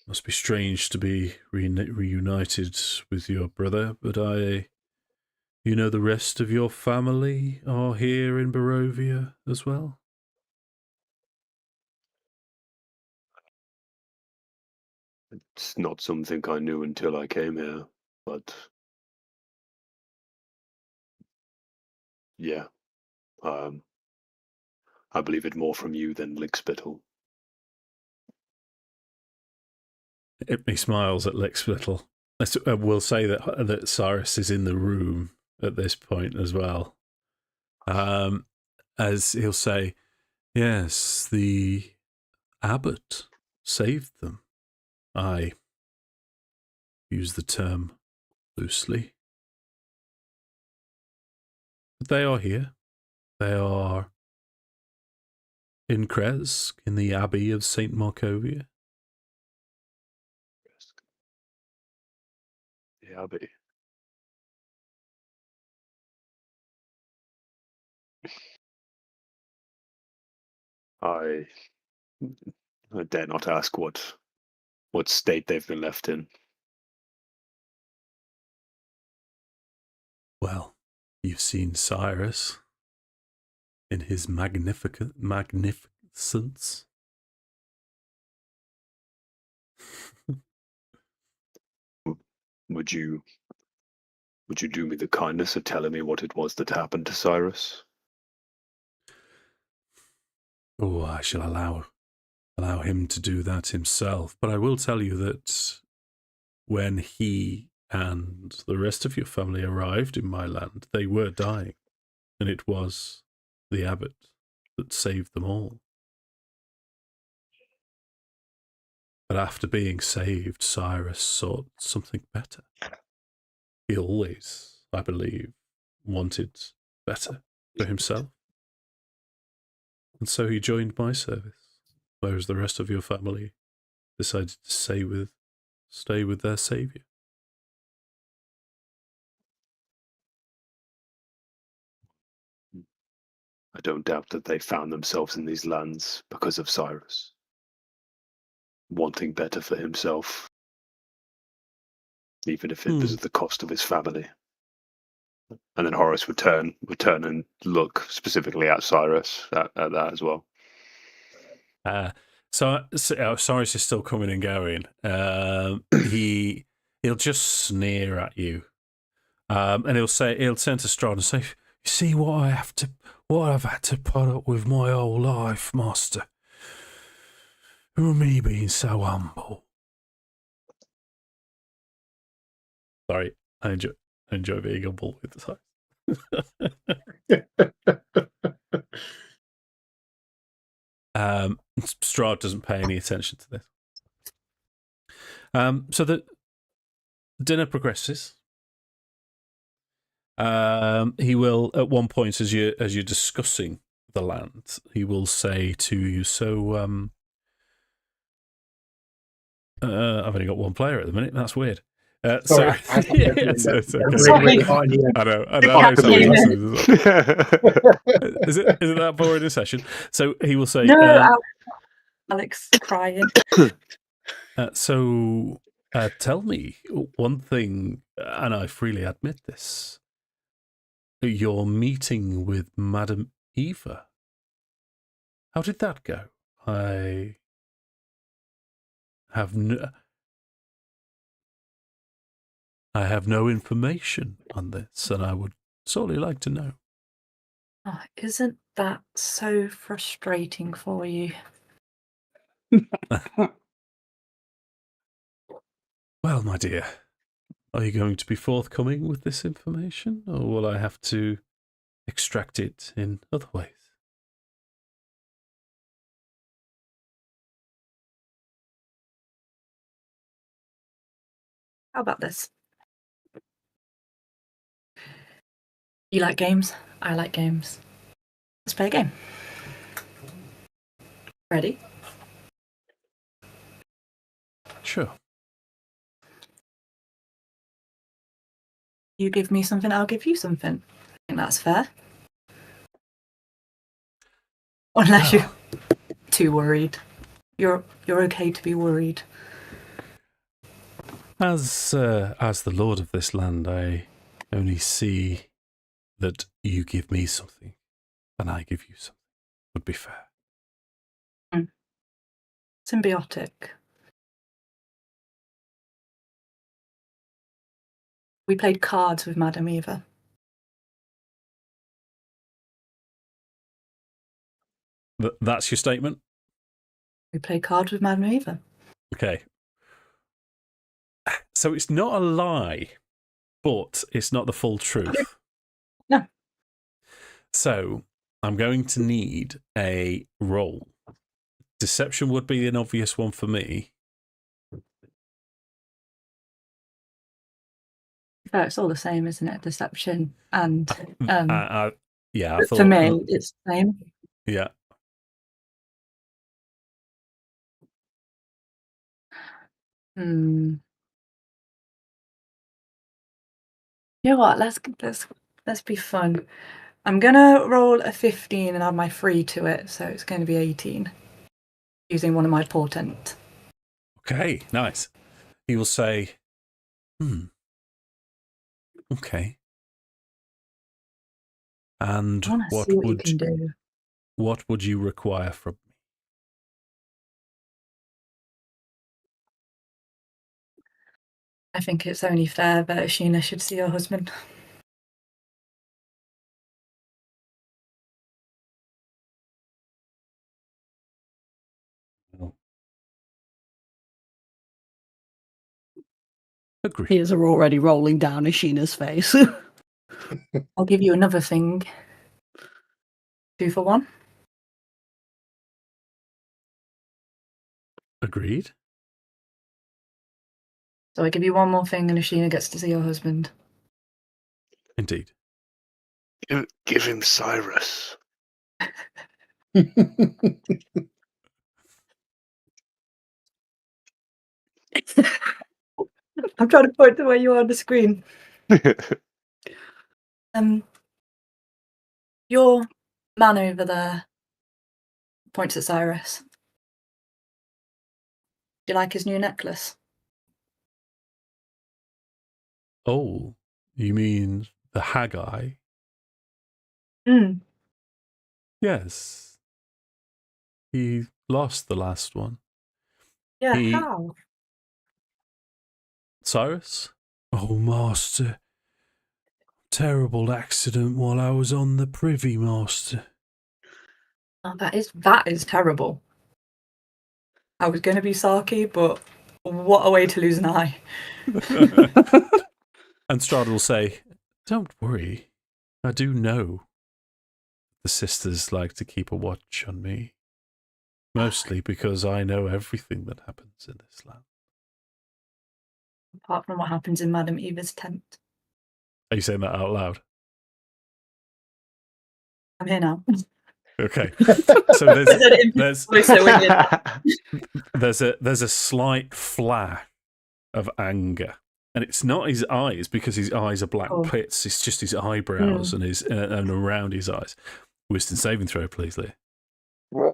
must be strange to be reunited with your brother, but you know the rest of your family are here in Barovia as well?" It's not something I knew until I came here, but yeah, I believe it more from you than Lickspittle. He smiles at Lickspittle. We'll say that Cyrus is in the room at this point as well. As he'll say, "Yes, the abbot saved them. I use the term loosely. But they are here. They are in Kresk, in the Abbey of St. Markovia." The Abbey. I dare not ask what state they've been left in. Well, you've seen Cyrus in his magnificence. Would you do me the kindness of telling me what it was that happened to Cyrus? Oh, I shall allow him to do that himself. But I will tell you that when he and the rest of your family arrived in my land, they were dying, and it was the abbot that saved them all. But after being saved, Cyrus sought something better. He always, I believe, wanted better for himself. And so he joined my service, whereas the rest of your family decided to stay with their saviour. I don't doubt that they found themselves in these lands because of Cyrus, wanting better for himself, even if it was at the cost of his family. And then Horace would turn and look specifically at Cyrus at that as well. Cyrus is still coming and going. He'll just sneer at you, and he'll turn to Strahd and say, "You see what I've had to put up with my whole life, Master. Who me being so humble." Sorry, I enjoy being humble with the time. Strahd doesn't pay any attention to this. So the dinner progresses. He will, at one point, as you're discussing the land, he will say to you, "So, I've only got one player at the minute. That's weird." Sorry, it's okay. Sorry. I know. Is it that boring a session? So he will say, No, Alex crying. So, tell me one thing, and I freely admit this. Your meeting with Madame Eva. How did that go? I have no information on this, and I would sorely like to know. Oh, isn't that so frustrating for you? Well, my dear, are you going to be forthcoming with this information, or will I have to extract it in other ways? How about this? You like games? I like games. Let's play a game. Ready? Sure. You give me something, I'll give you something. I think that's fair. Unless you're too worried. You're okay to be worried. As the lord of this land, I only see that you give me something, and I give you something. Would be fair. Symbiotic. We played cards with Madame Eva. That's your statement? We played cards with Madame Eva. Okay. So it's not a lie, but it's not the full truth. No. So I'm going to need a roll. Deception would be an obvious one for me. Yeah, it's all the same, isn't it? Deception and yeah, I thought, for me, it's the same. Yeah. You know what? Let's be fun. I'm gonna roll a 15 and add my 3 to it, so it's going to be 18. Using one of my portent. Okay, nice. He will say, okay. And what would you require from me? I think it's only fair that Ashina should see her husband. Agree. Tears are already rolling down Ashina's face. I'll give you another thing. 2 for 1. Agreed. So I give you one more thing and Ashina gets to see her husband. Indeed. Give him Cyrus. I'm trying to point to where you are on the screen. Your man over there points at Cyrus. Do you like his new necklace? Oh, you mean the Haggai? Yes. he lost the last one. Yeah, He- how? Cyrus? Oh, master. Terrible accident while I was on the privy, master. Oh, that is terrible. I was going to be sarky, but what a way to lose an eye. And Strahd will say, don't worry. I do know the sisters like to keep a watch on me. Mostly because I know everything that happens in this land. Apart from what happens in Madame Eva's tent. Are you saying that out loud? I'm here now. Okay. So I said it in there's voice so weird. there's a slight flash of anger, and it's not his eyes because his eyes are black pits. It's just his eyebrows and his and around his eyes. Wisdom saving throw, please, Leah. Why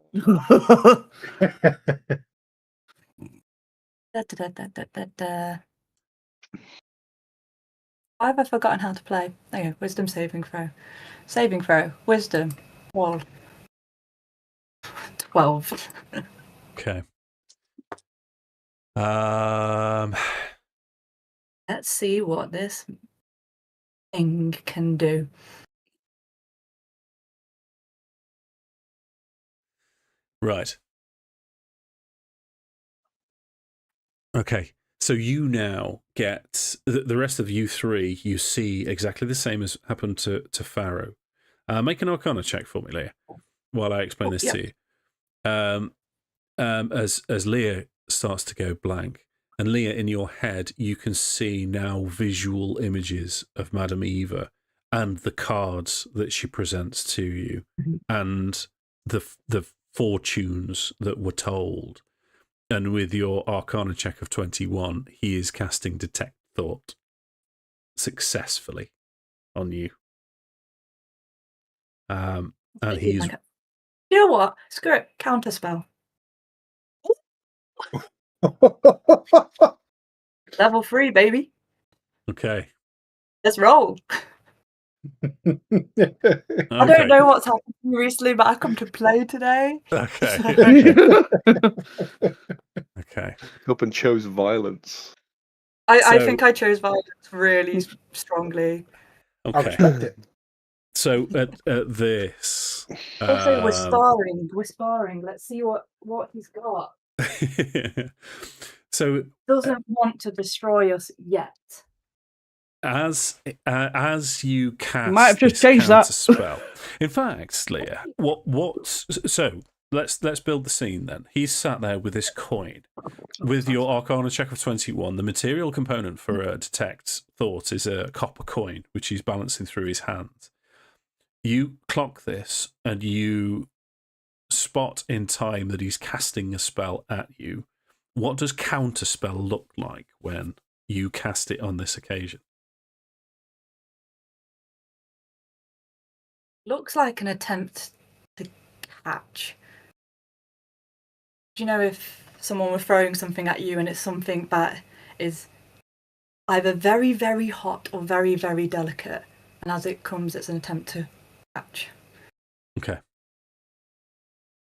have I forgotten how to play? Okay, wisdom saving throw. Saving throw. Wisdom. Wall. 12. Okay. Let's see what this thing can do. Right. Okay. So you now get the rest of you three. You see exactly the same as happened to Farrow. Make an Arcana check for me, Leah, while I explain this to you. As Leah starts to go blank, and Leah, in your head, you can see now visual images of Madame Eva and the cards that she presents to you, and the fortunes that were told. And with your Arcana check of 21, he is casting Detect Thought successfully on you. And he's... You know what? Screw it. Counterspell. Level 3, baby. Okay. Let's roll. Okay. I don't know what's happened to me recently, but I come to play today. Okay. Okay. Up and chose violence. I think I chose violence really strongly. Okay. So at this... Also, we're sparring. Let's see what he's got. So... Doesn't want to destroy us yet. As you cast, might have just changed that spell. In fact, Leah, so let's build the scene then. He's sat there with this coin. With your Arcana check of 21, the material component for a Detect Thought is a copper coin, which he's balancing through his hand. You clock this, and you spot in time that he's casting a spell at you. What does counterspell look like when you cast it on this occasion? Looks like an attempt to catch. Do you know if someone were throwing something at you and it's something that is either very, very hot or very, very delicate, and as it comes, it's an attempt to catch. Okay.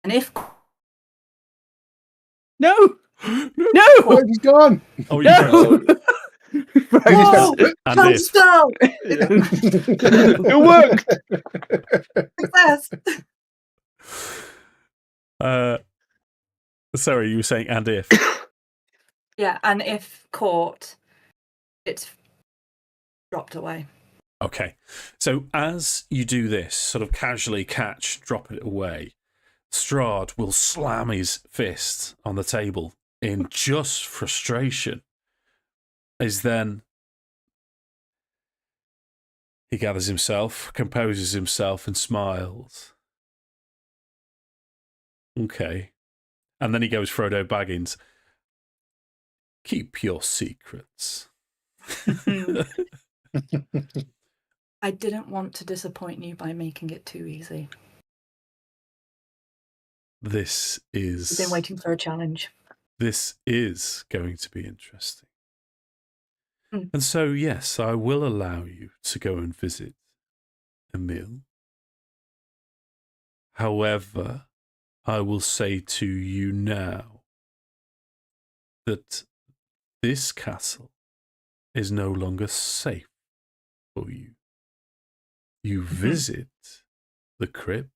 And if... No! Oh, he's gone! Oh, No! Whoa! And Can't if. spell! It worked! Success! Sorry, you were saying and if. Yeah, and if caught, it's dropped away. Okay. So as you do this, sort of casually catch, drop it away, Strahd will slam his fist on the table in just frustration. Then he gathers himself, composes himself, and smiles. Okay. And then he goes Frodo Baggins. Keep your secrets. I didn't want to disappoint you by making it too easy. This is... I've been waiting for a challenge. This is going to be interesting. And so, yes, I will allow you to go and visit Emil. However, I will say to you now that this castle is no longer safe for you. You visit the crypt,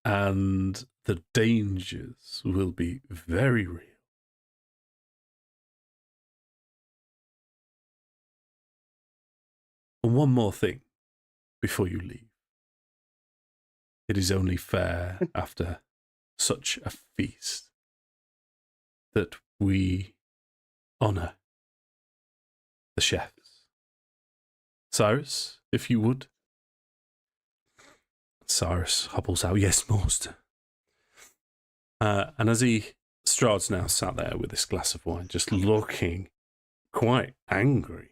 and the dangers will be very real. And one more thing before you leave. It is only fair after such a feast that we honour the chefs. Cyrus, if you would. Cyrus hobbles out, yes, master. And as Strahd's now sat there with this glass of wine, just looking quite angry,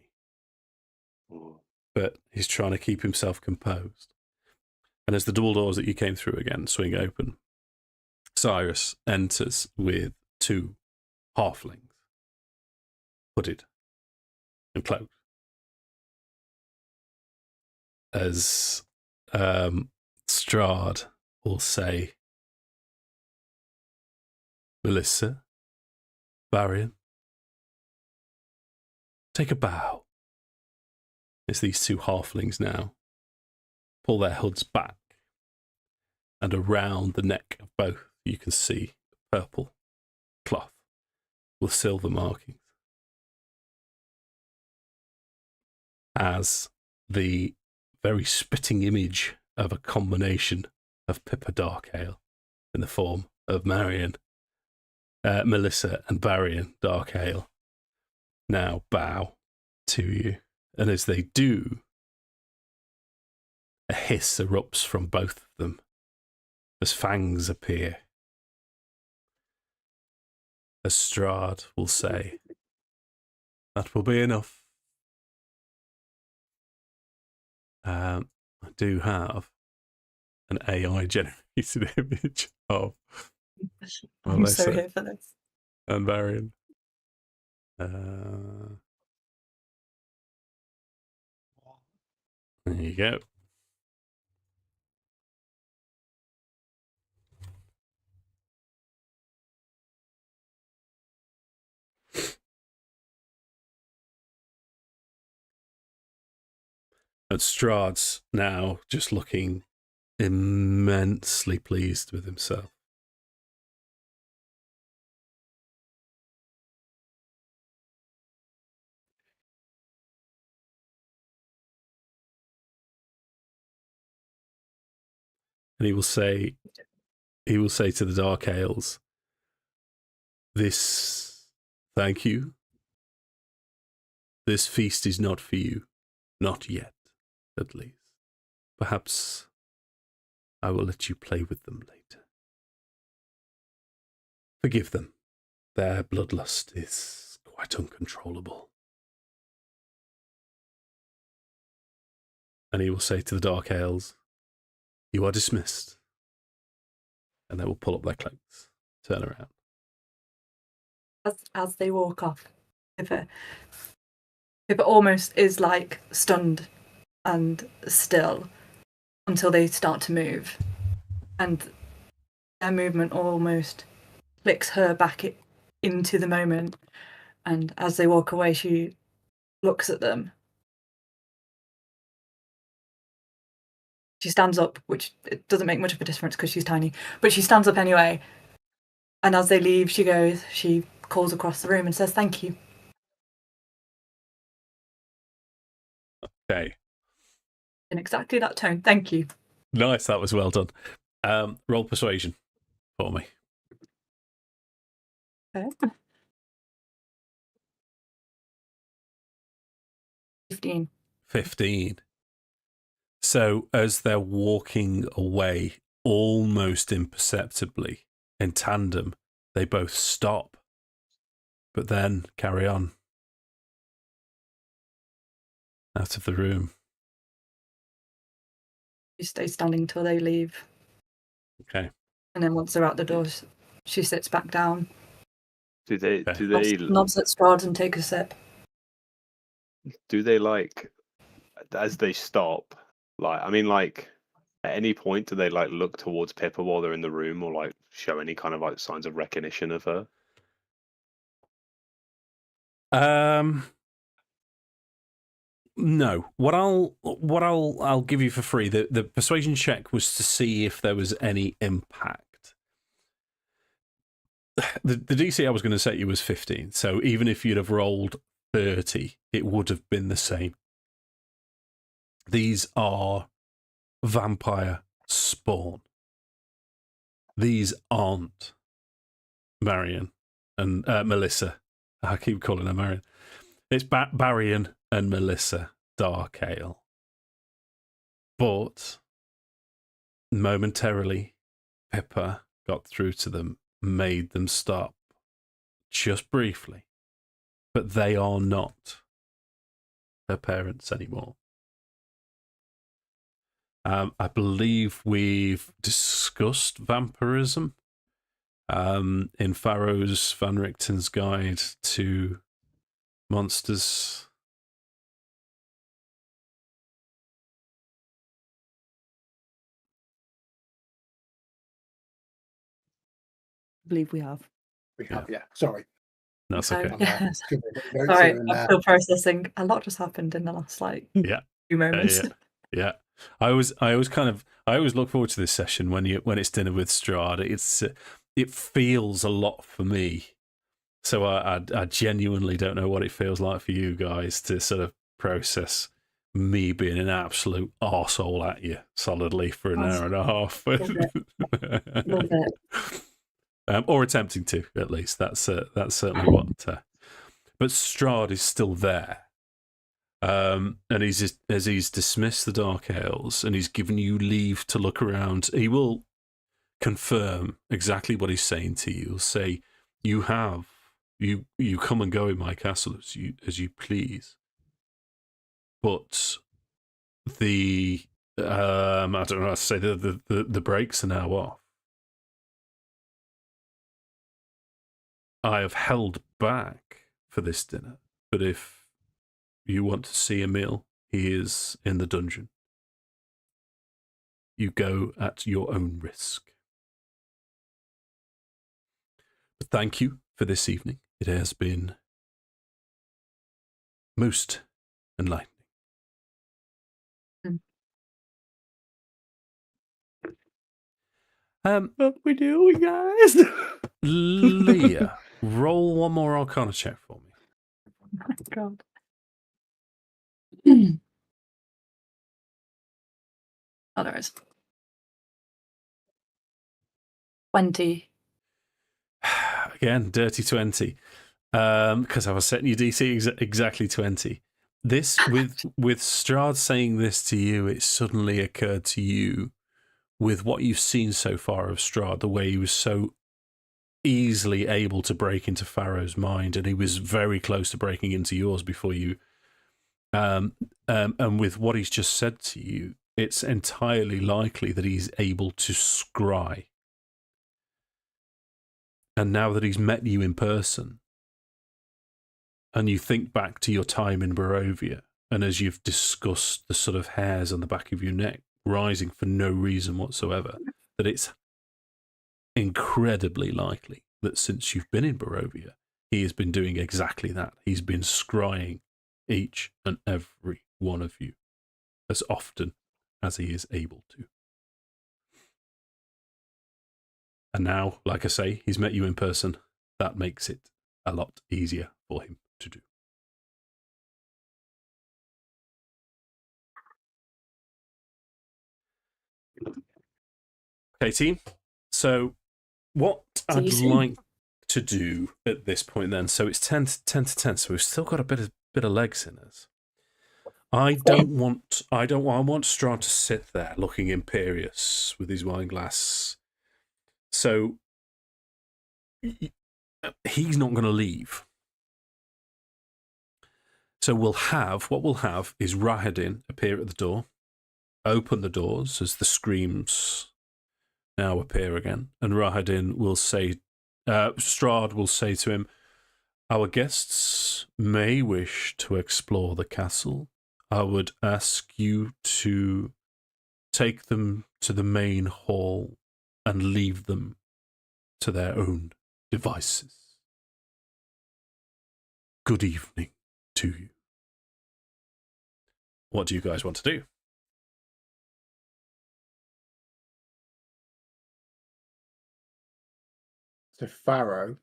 but he's trying to keep himself composed. And as the double doors that you came through again swing open, Cyrus enters with 2 halflings, hooded and cloaked. As Strahd will say, Melissa, Varian, take a bow. As these 2 halflings now pull their hoods back, and around the neck of both you can see purple cloth with silver markings. As the very spitting image of a combination of Pippa Darkale in the form of Melissa and Varian Darkale now bow to you. And as they do, a hiss erupts from both of them as fangs appear. As Strahd will say, that will be enough. I do have an AI generated image of I'm so here for this. and Varian. There you go. And Strahd's now just looking immensely pleased with himself. And he will say to the Darkales, thank you. This feast is not for you. Not yet, at least. Perhaps I will let you play with them later. Forgive them. Their bloodlust is quite uncontrollable. And he will say to the Darkales, you are dismissed. And they will pull up their cloaks, turn around. As they walk off, Pippa almost is like stunned and still until they start to move. And their movement almost flicks her back into the moment. And as they walk away, she looks at them. She stands up, which it doesn't make much of a difference because she's tiny, but she stands up anyway. And as they leave, she calls across the room and says, thank you. Okay. In exactly that tone. Thank you. Nice, that was well done. Roll persuasion for me. Okay. 15. So as they're walking away, almost imperceptibly, in tandem, they both stop, but then carry on out of the room. She stays standing till they leave. Okay. And then once they're out the doors, she sits back down. Do they Nods at Strahd and take a sip. do they like as they stop? Like, I mean, like At any point, do they like look towards Pippa while they're in the room, or like show any kind of like signs of recognition of her? No. I'll give you for free. The persuasion check was to see if there was any impact. The DC I was going to set you was 15, so even if you'd have rolled 30, it would have been the same. These are vampire spawn. These aren't Marion and Melissa. I keep calling her Marion. It's Barrion and Melissa Darkale. But momentarily, Pippa got through to them, made them stop just briefly. But they are not her parents anymore. I believe we've discussed vampirism in Farrow's Van Richten's Guide to Monsters. I believe we have. We have, yeah. Sorry. That's So, okay. yeah. Notes Sorry, here and I'm there. still processing. A lot just happened in the last Yeah. few moments. Yeah. I always look forward to this session when it's dinner with Strahd. It feels a lot for me. So I genuinely don't know what it feels like for you guys to sort of process me being an absolute arsehole at you solidly for an hour and a half. Love it. Or attempting to, at least. That's certainly what. But Strahd is still there. And as he's dismissed the Dark Elves and he's given you leave to look around, he will confirm exactly what he's saying to you. He'll say, you come and go in my castle as you please. But the I don't know how to say, the brakes are now off. I have held back for this dinner, but if you want to see Emil, he is in the dungeon. You go at your own risk. But thank you for this evening. It has been most enlightening. What we doing, guys? Leah, roll one more Arcana check for me. Oh my God. Oh, there is. 20. Again, dirty 20. Because I was setting your DC exactly 20. This, with Strahd saying this to you, it suddenly occurred to you, with what you've seen so far of Strahd, the way he was so easily able to break into Farrow's mind, and he was very close to breaking into yours before you. And with what he's just said to you, it's entirely likely that he's able to scry. And now that he's met you in person, and you think back to your time in Barovia, and as you've discussed the sort of hairs on the back of your neck rising for no reason whatsoever, that it's incredibly likely that since you've been in Barovia, he has been doing exactly that. He's been scrying each and every one of you as often as he is able to. And now, like I say, he's met you in person. That makes it a lot easier for him to do. Okay, team. So what See you I'd soon. like to do at this point then, so it's 10 to 10, so we've still got a bit of legs in us. I want Strahd to sit there looking imperious with his wine glass. So he's not going to leave. So what we'll have is Rahadin appear at the door, open the doors as the screams now appear again, and Rahadin will say, Strahd will say to him, our guests may wish to explore the castle. I would ask you to take them to the main hall and leave them to their own devices. Good evening to you. What do you guys want to do? So Farrow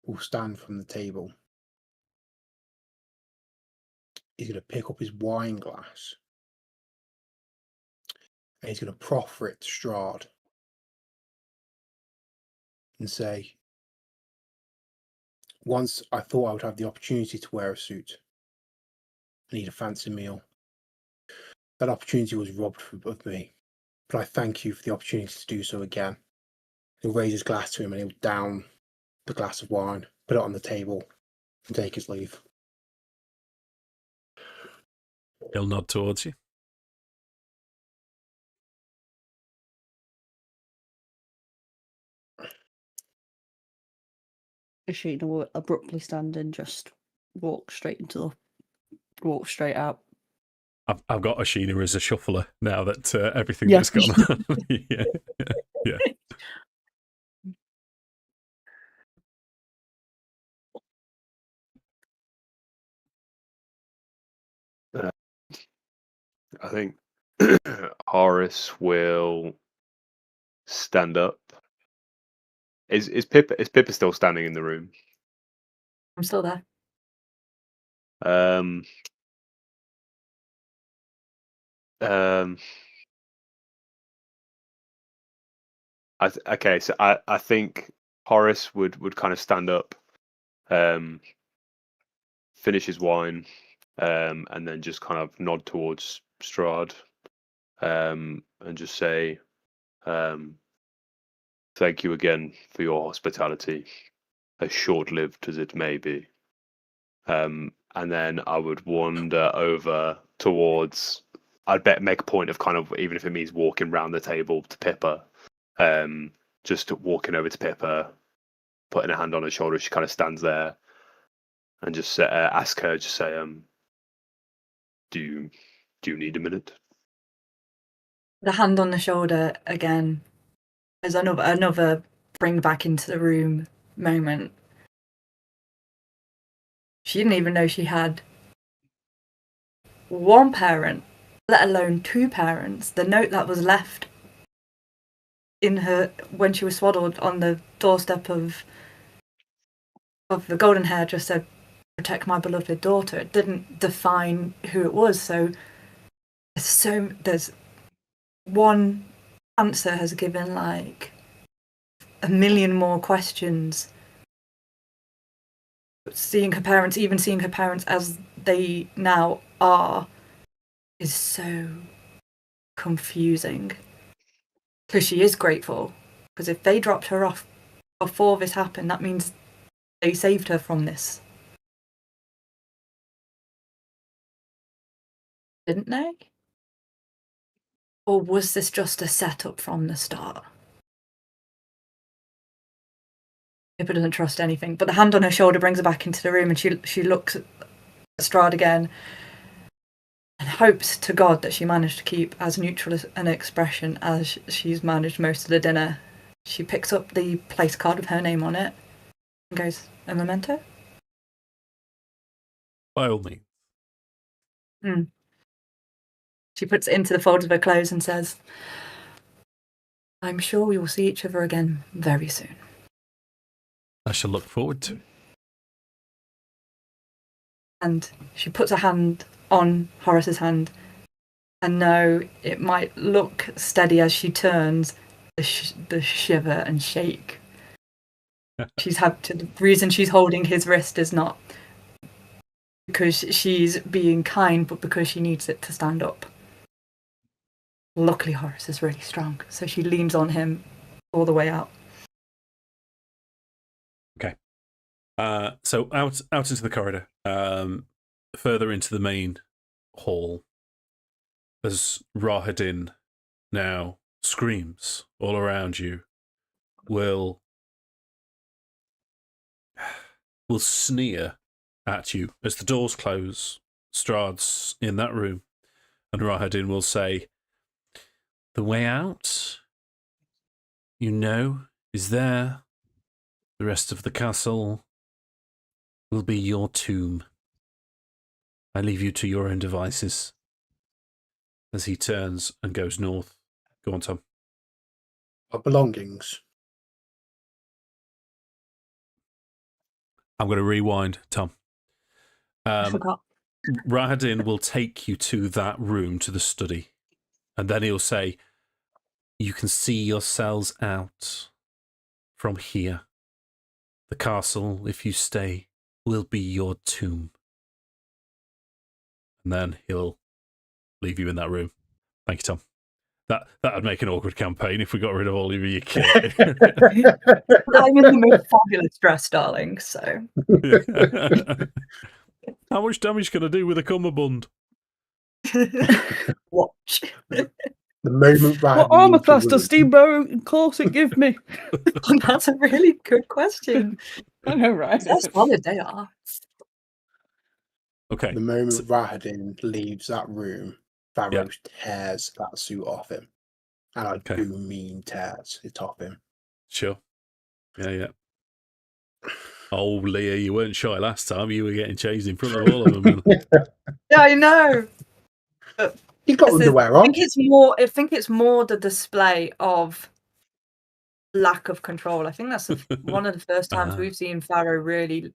will stand from the table. He's going to pick up his wine glass and he's going to proffer it to Strahd and say, once I thought I would have the opportunity to wear a suit and eat a fancy meal. That opportunity was robbed of me, but I thank you for the opportunity to do so again. He'll raise his glass to him and he'll down the glass of wine, put it on the table, and take his leave. He'll nod towards you. Ashina will abruptly stand and just walk straight out. I've got Ashina as a shuffler now that everything Yeah. that's gone on. yeah. I think Horace will stand up. Is Pippa still standing in the room? I'm still there. Okay, so I think Horace would kind of stand up, finish his wine, and then just kind of nod towards Strahd, and just say, "Thank you again for your hospitality, as short-lived as it may be." And then I would wander over towards. I'd make a point of kind of, even if it means walking round the table to Pippa, just walking over to Pippa, putting a hand on her shoulder. She kind of stands there, and just ask her, just say, "Do you need a minute?" The hand on the shoulder again is another bring back into the room moment. She didn't even know she had one parent, let alone two parents. The note that was left in her when she was swaddled on the doorstep of the golden hair just said, "Protect my beloved daughter." It didn't define who it was. So there's one answer has given like a million more questions. Seeing her parents as they now are, is so confusing. Because she is grateful. Because if they dropped her off before this happened, that means they saved her from this. Didn't they? Or was this just a setup from the start? Pippa doesn't trust anything, but the hand on her shoulder brings her back into the room, and she looks at Strahd again and hopes to God that she managed to keep as neutral an expression as she's managed most of the dinner. She picks up the place card with her name on it and goes, "A memento?" By all means. She puts it into the folds of her clothes and says, "I'm sure we will see each other again very soon." I shall look forward to it. And she puts her hand on Horace's hand, and though it might look steady as she turns, the shiver and shake. The reason she's holding his wrist is not because she's being kind, but because she needs it to stand up. Luckily, Horace is really strong, so she leans on him all the way out. Okay. So out into the corridor, further into the main hall, as Rahadin now screams all around you, will sneer at you as the doors close. Strahd's in that room, and Rahadin will say, The way out, you know, is there. The rest of the castle will be your tomb. I leave you to your own devices. As he turns and goes north. Go on, Tom. Our belongings. I'm going to rewind, Tom. I forgot. Rahadin will take you to that room, to the study. And then he'll say, you can see yourselves out from here. The castle, if you stay, will be your tomb. And then he'll leave you in that room. Thank you, Tom. That would make an awkward campaign if we got rid of all of your kit. I'm in the most fabulous dress, darling, so. How much damage can I do with a cummerbund? Watch. The moment What armor class does Steamboat Corset give me? That's a really good question. I know, right? How solid they are. Okay. The moment Rahadin leaves that room, Farrowwood tears that suit off him. And I Okay. do mean tears it off him. Sure. Yeah. Oh, Leah, you weren't shy last time. You were getting chased in front of all of them. Yeah, I know. He's got underwear on. I think it's more the display of lack of control. I think that's one of the first times we've seen Farrow really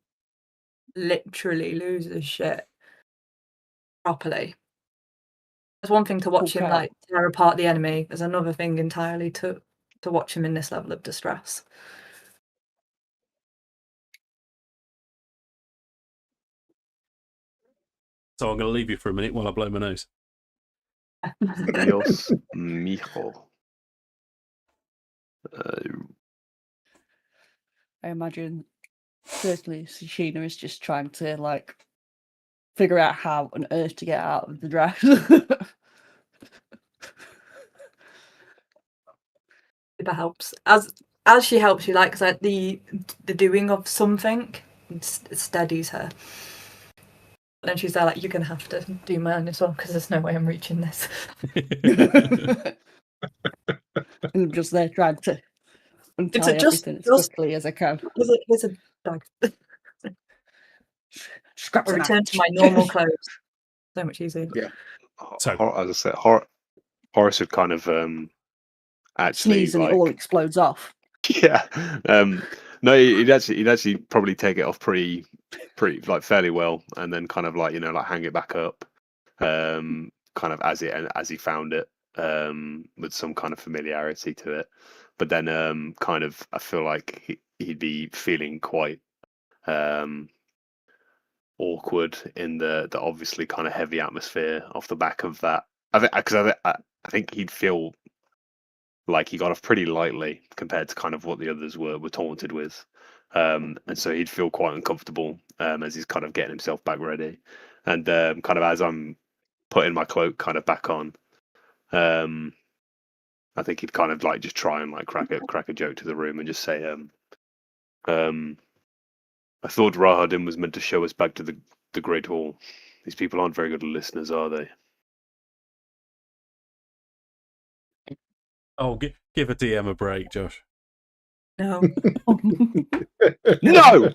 literally lose his shit properly. There's one thing to watch him like tear apart the enemy. There's another thing entirely to watch him in this level of distress. So I'm going to leave you for a minute while I blow my nose. Dios mijo. I imagine certainly Ashina is just trying to like figure out how on earth to get out of the dress. Pippa helps. As she helps you, like the doing of something steadies her. And then she's there like, you're gonna have to do mine as well because there's no way I'm reaching this. I'm just there trying to untie everything as quickly as I can. Here's a bag. Scraps and Return to my normal clothes. So much easier. Yeah. So, as I said, Horace would kind of actually sneeze and like, it all explodes off. Yeah. No, he'd actually probably take it off pretty like fairly well, and then kind of like like hang it back up, kind of as he found it, with some kind of familiarity to it. But then kind of I feel like he'd be feeling quite awkward in the obviously kind of heavy atmosphere off the back of that. I think he'd feel like he got off pretty lightly compared to kind of what the others were taunted with. And so he'd feel quite uncomfortable as he's kind of getting himself back ready. And kind of as I'm putting my cloak kind of back on, I think he'd kind of like just try and like crack a joke to the room and just say, I thought Rahadin was meant to show us back to the Great Hall. These people aren't very good listeners, are they? Oh, give a DM a break, Josh. No. No!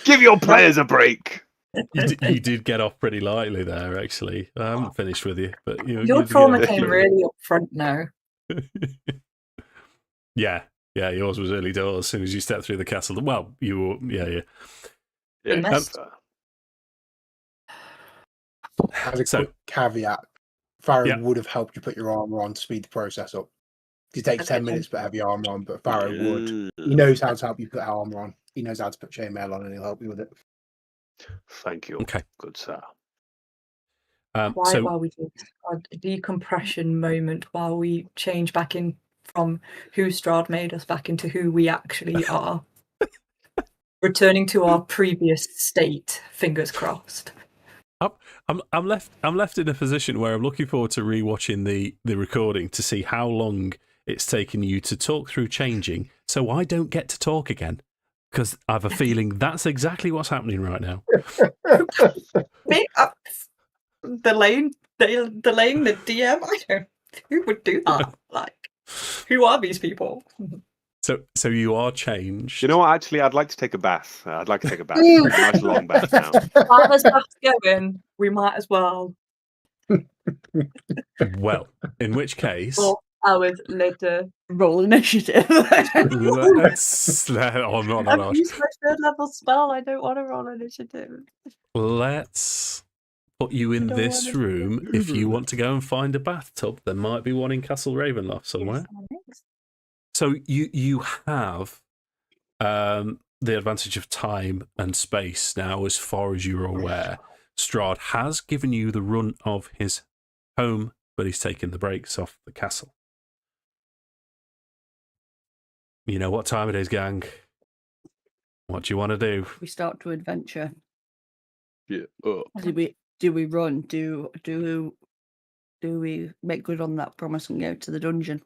Give your players a break! You did get off pretty lightly there, actually. I haven't finished with you, but your trauma came really up front now. Yeah, yours was early doors as soon as you stepped through the castle. Well, you were, yeah. As a quick caveat, Farrow would have helped you put your armor on to speed the process up. It takes 10 minutes to put heavy armor on, but Farrow would. He knows how to help you put armor on. He knows how to put chainmail on, and he'll help you with it. Thank you. Okay. Good sir. While we do a decompression moment, while we change back in from who Strahd made us back into who we actually are, returning to our previous state. Fingers crossed. I'm left in a position where I'm looking forward to rewatching the recording to see how long it's taken you to talk through changing, so I don't get to talk again, because I have a feeling that's exactly what's happening right now. The lane delaying the DM. I don't. Who would do that? Like, who are these people? So you are changed. You know what? Actually, I'd like to take a bath. I'd like to take a bath. A nice long bath now. While there's baths going, we might as well. Well, in which case, 4 hours later. Roll initiative. let's. Oh, no. I've used my 3rd level spell. I don't want to roll initiative. Let's put you in don't this wanna- room. If you want to go and find a bathtub, there might be one in Castle Ravenloft somewhere. So you have the advantage of time and space now, as far as you're aware. Strahd has given you the run of his home, but he's taken the brakes off the castle. You know what time it is, gang. What do you want to do? We start to adventure. Yeah. Do we run? Do we make good on that promise and go to the dungeon?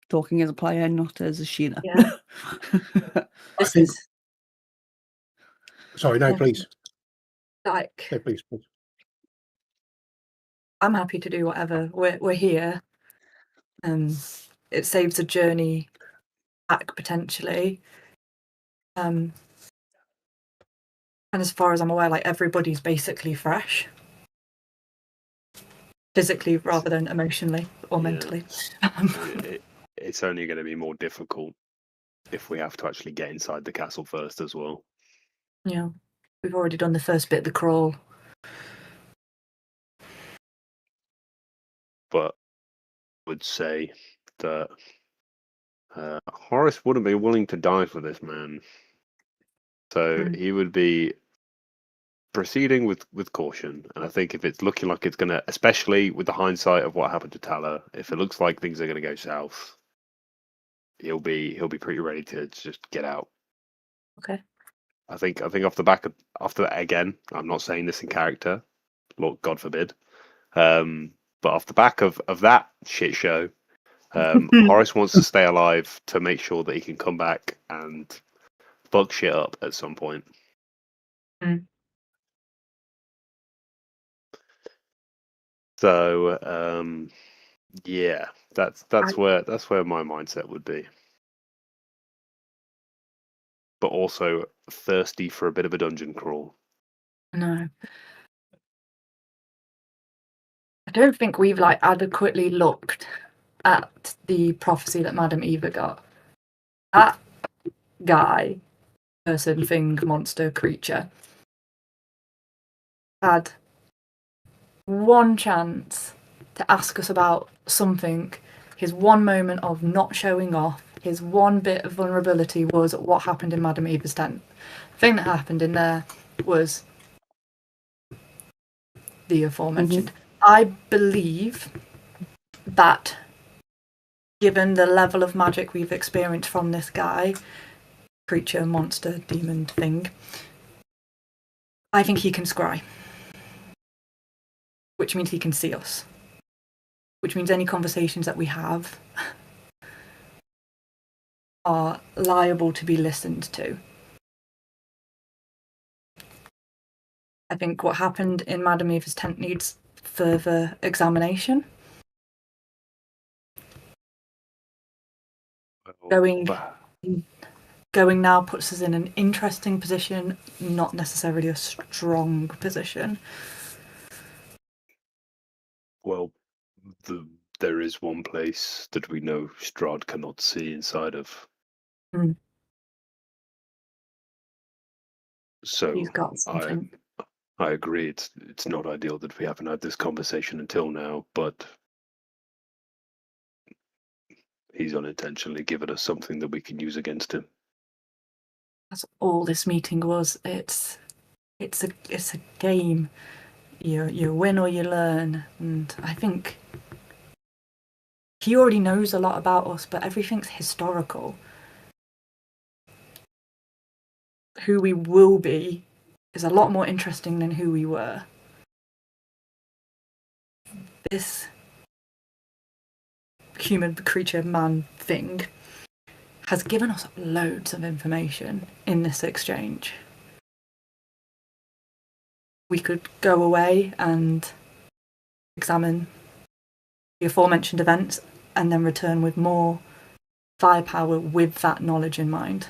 Talking as a player, not as Ashina. Yeah. This think- is Sorry, no, Yeah. please. like, No, please. I'm happy to do whatever. We're here. It saves a journey back potentially. And as far as I'm aware, like, everybody's basically fresh. Physically rather than emotionally or Yeah. mentally. It's only going to be more difficult if we have to actually get inside the castle first as well. Yeah. We've already done the first bit, the crawl. But I would say that Horace wouldn't be willing to die for this man. So he would be proceeding with caution. And I think if it's looking like it's going to, especially with the hindsight of what happened to Tala, if it looks like things are going to go south, he'll be pretty ready to just get out. Okay. I think off the back of after that, again, I'm not saying this in character, Lord God forbid. But off the back of that shit show, Horace wants to stay alive to make sure that he can come back and fuck shit up at some point. So yeah, that's where my mindset would be. But also thirsty for a bit of a dungeon crawl. No. I don't think we've like adequately looked at the prophecy that Madame Eva got. That guy, person, thing, monster, creature, had one chance to ask us about something. His one moment of not showing off, his one bit of vulnerability was what happened in Madame Eva's tent. The thing that happened in there was the aforementioned. I believe that given the level of magic we've experienced from this guy, creature, monster, demon thing, I think he can scry. Which means he can see us. Which means any conversations that we have are liable to be listened to. I think what happened in Madame Eva's tent needs further examination. Going now puts us in an interesting position, not necessarily a strong position. Well, there is one place that we know Strahd cannot see inside of. So He's got something. I agree. It's not ideal that we haven't had this conversation until now, but he's unintentionally given us something that we can use against him. That's all this meeting was. It's a game. You win or you learn, and I think he already knows a lot about us, but everything's historical. Who we will be is a lot more interesting than who we were. This human creature man thing has given us loads of information in this exchange. we could go away and examine the aforementioned events and then return with more firepower with that knowledge in mind.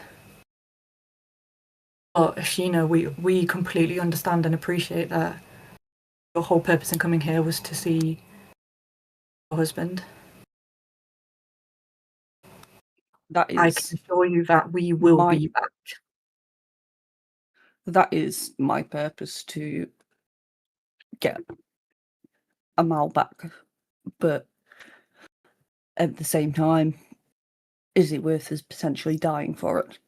But Ashina, we completely understand and appreciate that your whole purpose in coming here was to see your husband. That I is can assure you that we will be back. that is my purpose, to get Amal back. But at the same time, is it worth us potentially dying for it?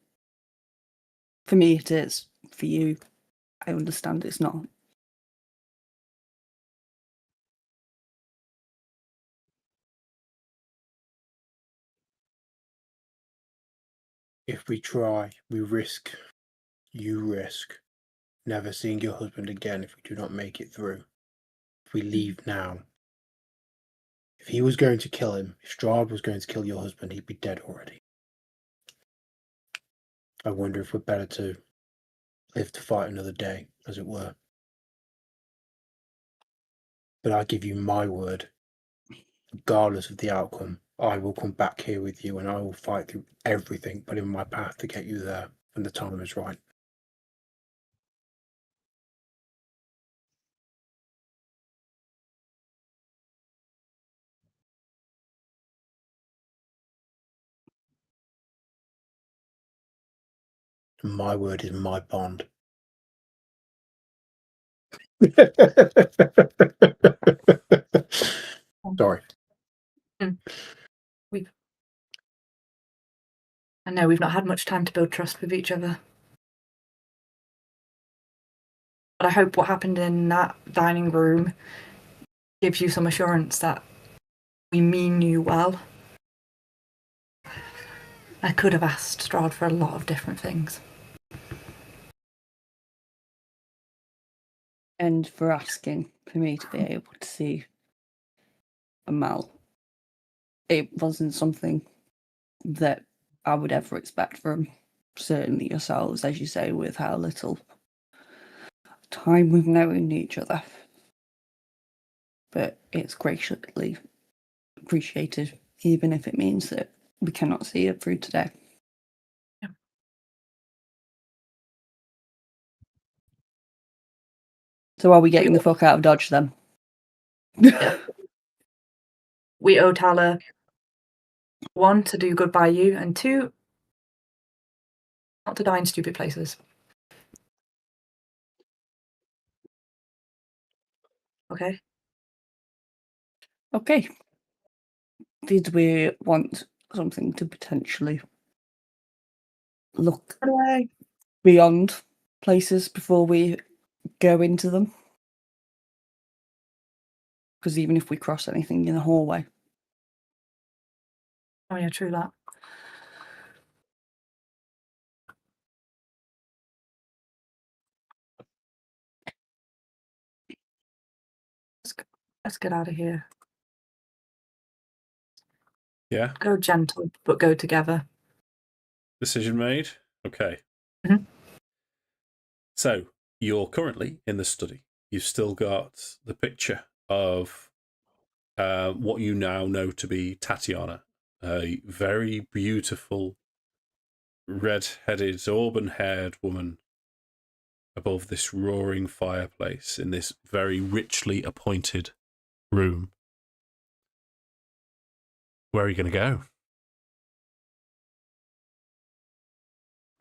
For me, it is. For you, I understand it's not. If we try, you risk never seeing your husband again if we do not make it through. If we leave now, if he was going to kill him, if Strahd was going to kill your husband, he'd be dead already. I wonder if we're better to live to fight another day, as it were. But I give you my word, regardless of the outcome, I will come back here with you and I will fight through everything put in my path to get you there when the time is right. My word is my bond. Sorry. I know we've not had much time to build trust with each other. But I hope what happened in that dining room gives you some assurance that we mean you well. I could have asked Strahd for a lot of different things. And for asking for me to be able to see Amal, it wasn't something that I would ever expect from certainly yourselves, as you say, with how little time we've known each other. But it's graciously appreciated, even if it means that we cannot see it through today. Yeah. So are we getting the fuck out of Dodge then? Yeah. We owe Tala, 1, to do good by you, and 2, not to die in stupid places. Okay? Okay. Did we want something to potentially look beyond places before we go into them? Because even if we cross anything in the hallway. Oh yeah, true that. Let's get out of here. Yeah. Go gentle, but go together. Decision made. Okay. Mhm. So you're currently in the study. You've still got the picture of what you now know to be Tatiana, a very beautiful, red-headed, auburn-haired woman above this roaring fireplace in this very richly appointed room. Where are you going to go?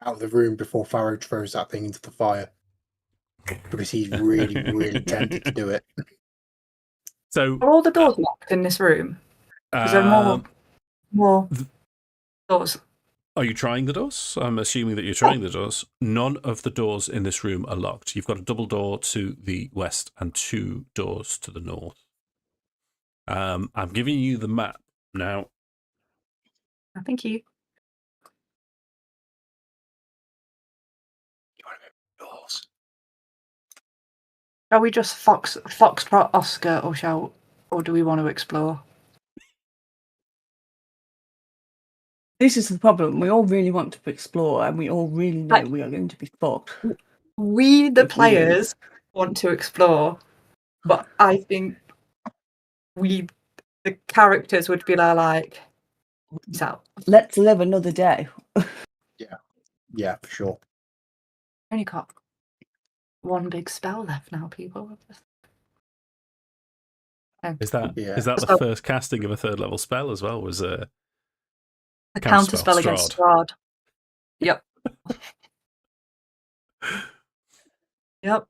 Out of the room before Farrow throws that thing into the fire. Because he's really, really tempted to do it. So, Are all the doors locked in this room? Is there more doors? Are you trying the doors? I'm assuming that you're trying the doors. None of the doors in this room are locked. You've got a double door to the west and 2 doors to the north. I'm giving you the map now. Thank you. Doors. Shall we just foxtrot Oscar, or do we want to explore? This is the problem. We all really want to explore, and we all really know we are going to be fucked. We, the If we do. players, want to explore, but I think the characters would be like, peace out. Let's live another day. Yeah, for sure. Only got one big spell left now, people. Is that Yeah. is that the So- first casting of a third level spell as well? Was The Counter counter spell against Strahd. Strahd. Yep. Yep.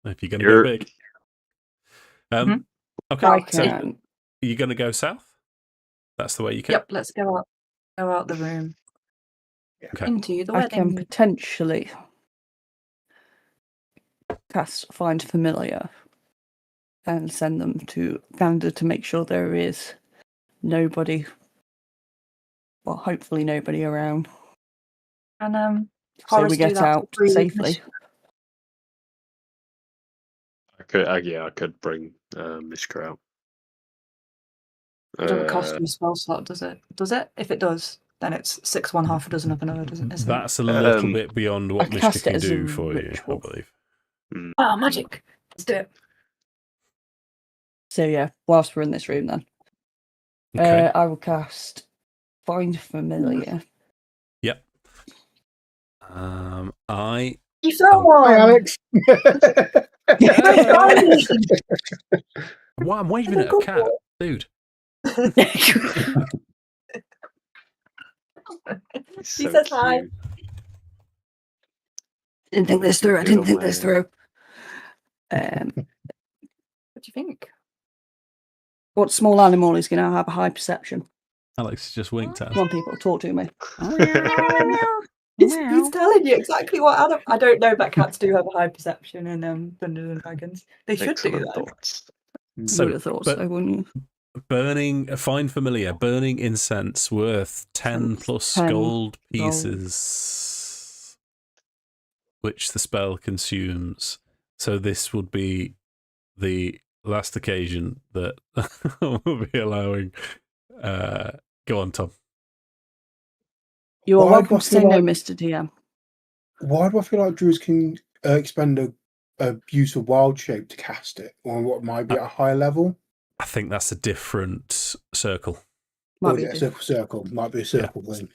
if you're going to You're- go big? Mhm. Okay, I so can. you're going to go south. That's the way you can. Yep. Let's go out. Go out the room. Okay. Into the I can wedding. potentially cast Find Familiar and send them to Gander to make sure there is nobody, well, hopefully nobody around, And so Horace we do get that out free safely. mission. I could bring Mishka out. It doesn't cost you a spell slot, does it? Does it? If it does, then it's 6 1 half a dozen of another, doesn't it? That's a little Um, bit beyond what I Mishka cast it can as a do for you, I ritual. believe. Oh, magic! Let's do it. So yeah, whilst we're in this room, then Okay. I will cast Find Familiar. Yep. I You throw one! Hi, Alex. Why I'm waving at a cat, dude. He says hi. Didn't think this through. I didn't think this through. What do you think? What small animal is going to have a high perception? Alex just winked at us. Come on, people, talk to me. He's telling you exactly what Adam. I don't know, but cats do have a high perception in Dungeons and Dragons. They should do Excellent that. thoughts. You would have thought so, wouldn't you? Find Familiar, burning incense worth 10 plus 10 gold pieces, which the spell consumes. So this would be the last occasion that we'll be allowing. Go on, Tom. You are Why do welcome I to say feel no, like- Mr. DM. Why do I feel like druids can expend a use of wild shape to cast it on what might be at a higher level? I think that's a different circle. Might Or be is it a circle? Might be a circle thing.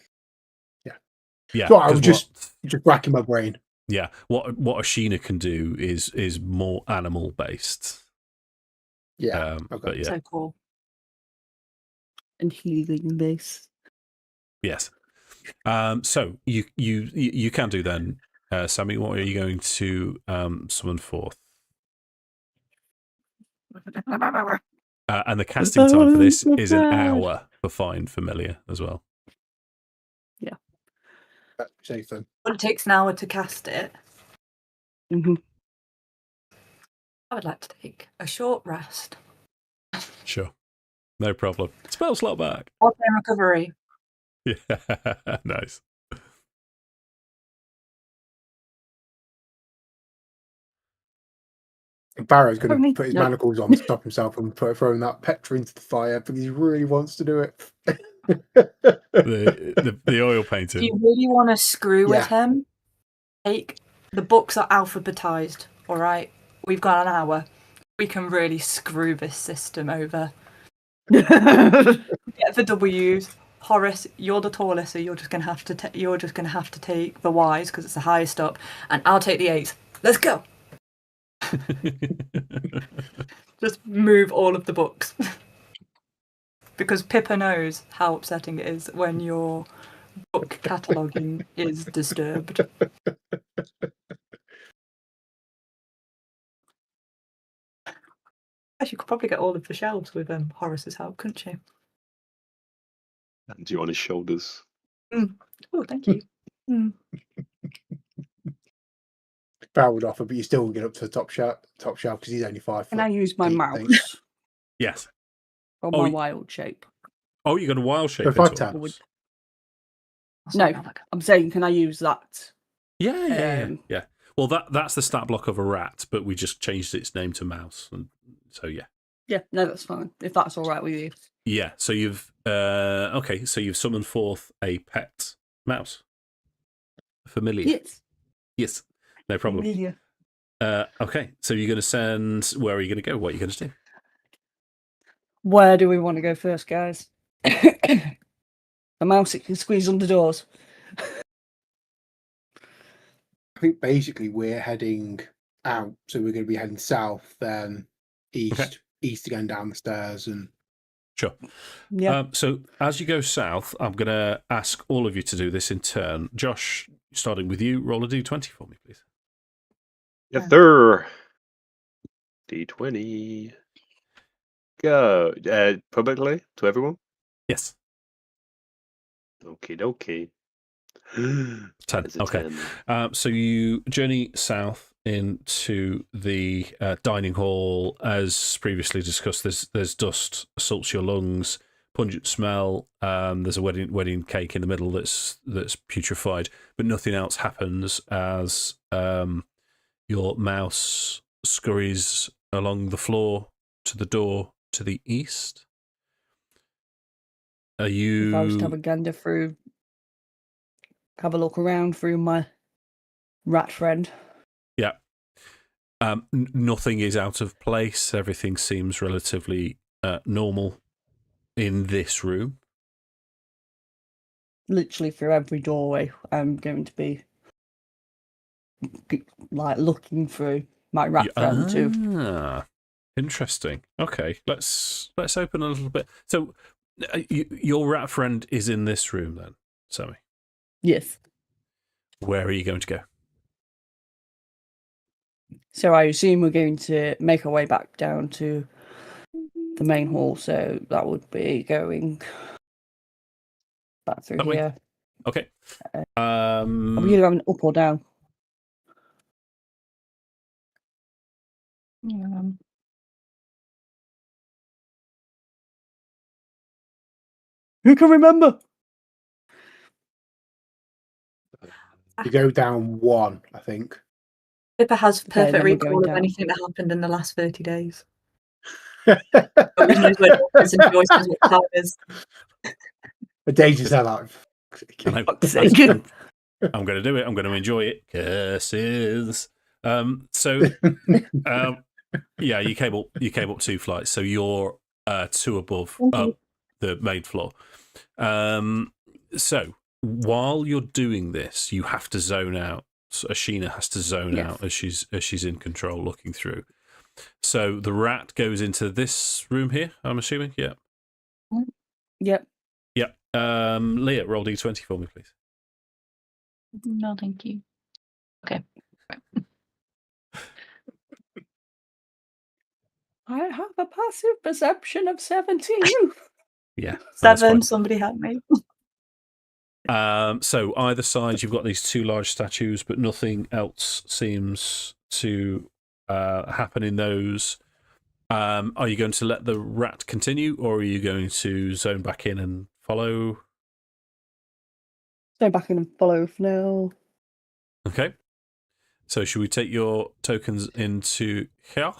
Yeah, So I was 'cause just racking my brain. Yeah, what Ashina can do is more animal based. Yeah. Okay. But yeah, So cool. And healing base. yes. So you can do then, Sammi. What are you going to summon forth? And the casting time for this is an hour for Find Familiar as well. That's safe then. Well, it takes an hour to cast it. Mm-hmm. I would like to take a short rest. Sure, no problem. Spell slot back. Auto recovery. Yeah, nice. Barrow's going Only- to put his no. manacles on, stop himself from throwing that Petra into the fire because he really wants to do it. The oil If painting. you really want to screw with Yeah. him, the books are alphabetized, alright? We've got an hour. We can really screw this system over. Get the W's. Horace, you're the tallest, so you're just gonna have to take the Y's because it's the highest up, and I'll take the A's. Let's go. Just move all of the books. Because Pippa knows how upsetting it is when your book cataloguing is disturbed. You could probably get all of the shelves with Horace's help, couldn't you? And you on his shoulders. Oh, thank you. Barrow would offer, but you still get up to the top shelf because he's only 5 Can foot. I use my Eight, I mouse think. Yes. or Oh, my wild shape? Oh, you got a wild shape. So into 5 it. taps. No, I'm saying, can I use that? Yeah. Um, Yeah. Well, that's the stat block of a rat, but we just changed its name to mouse, and so yeah. Yeah, no, that's fine. If that's all right with you. Yeah. So you've okay. So you've summoned forth a pet mouse. Familiar. Yes. Yes. No problem. Familiar. Okay, so you're going to send. Where are you going to go? What are you going to do? Where do we want to go first, guys? A mouse that can squeeze under doors. I think basically we're heading out, so we're going to be heading south, then east, east again down the stairs, and Sure. Yeah. So as you go south, I'm going to ask all of you to do this in turn. Josh, starting with you, roll a d20 for me, please. Yes, sir. D20. Go. Publicly to everyone? Yes. Okie dokie. 10. That is a Okay. 10. So you journey south into the dining hall. As previously discussed, there's dust assaults your lungs, pungent smell. There's a wedding cake in the middle that's putrefied, but nothing else happens as your mouse scurries along the floor to the door to the east. Are you? If I was to have a gander through, have a look around through my rat friend. Yeah. Nothing is out of place. Everything seems relatively normal in this room. Literally through every doorway, I'm going to be like looking through my rat friend too. Interesting. Okay, let's open a little bit. So, your rat friend is in this room then, Sammi? Yes. Where are you going to go? So I assume we're going to make our way back down to the main hall. So that would be going back through That way? here. Okay. Are we going to go up or down? Who can remember? you go down one, I think. Pippa has Okay, perfect then we're going recall of down. anything that happened in the last 30 days. Always knows where doctors and choices what time is. The days is alive. And Fuck's sake. I'm going to do it. I'm going to enjoy it. Curses. Yeah, you came up 2 flights, so you're 2 above the main floor. So while you're doing this, you have to zone out. So Ashina has to zone out as she's in control, looking through. So the rat goes into this room here, I'm assuming. Yeah. Yep. Yeah. Leah, roll d20 for me, please. No, thank you. Okay. I have a passive perception of 17. Yeah. That's 7, fine. somebody help me. So either side, you've got these 2 large statues, but nothing else seems to happen in those. Are you going to let the rat continue, or are you going to zone back in and follow? Go back in and follow for now. Okay. So should we take your tokens into here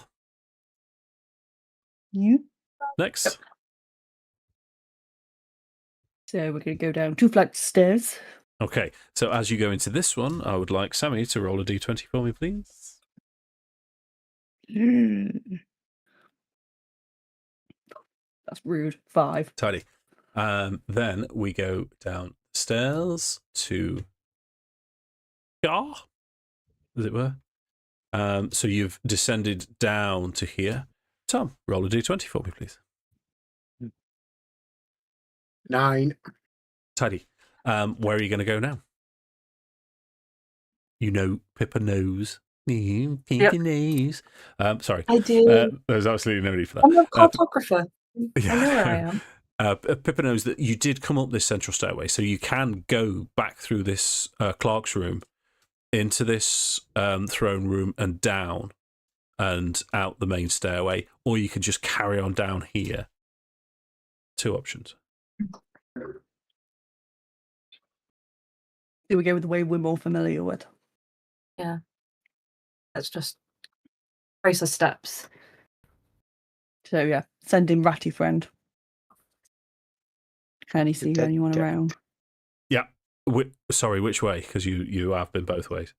You. next? So we're going to go down 2 flights of stairs. Okay. So as you go into this one, I would like Sammi to roll a d20 for me, please. That's rude. 5. Tidy. Then we go downstairs to here, as it were. So you've descended down to here. Tom, roll a d20 for me, please. 9. Tidy. Where are you going to go now? You know, Pippa knows. Pippa knows. Sorry. I do. There's absolutely no need for that. I'm a cartographer. Yeah. I know where I am. Pippa knows that you did come up this central stairway, so you can go back through this clerk's room into this throne room and down and out the main stairway, or you can just carry on down here. 2 options. Do we go with the way we're more familiar with? Yeah. Let's just trace our steps. So yeah, send in ratty friend. Can he see anyone around? Yeah. Sorry, which way? Because you have been both ways.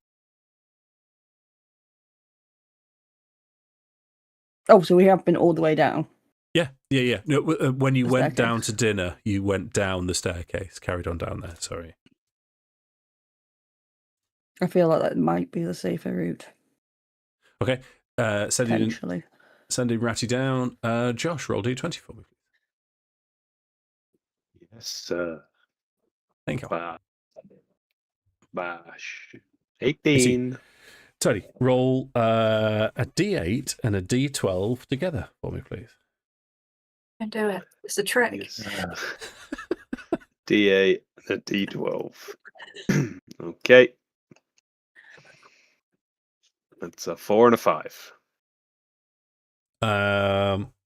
Oh, so we have been all the way down. Yeah. No, when you The went staircase. down to dinner, you went down the staircase, carried on down there. Sorry. I feel like that might be the safer route, Okay. potentially. Sending Ratty down. Josh, roll D20 for me. Yes, sir. Thank you. Bash. 18. Tony, roll a D8 and a D12 together for me, please. Don't do it. It's a trick. Yes. D8 and a D12. Okay. That's a 4 and a 5.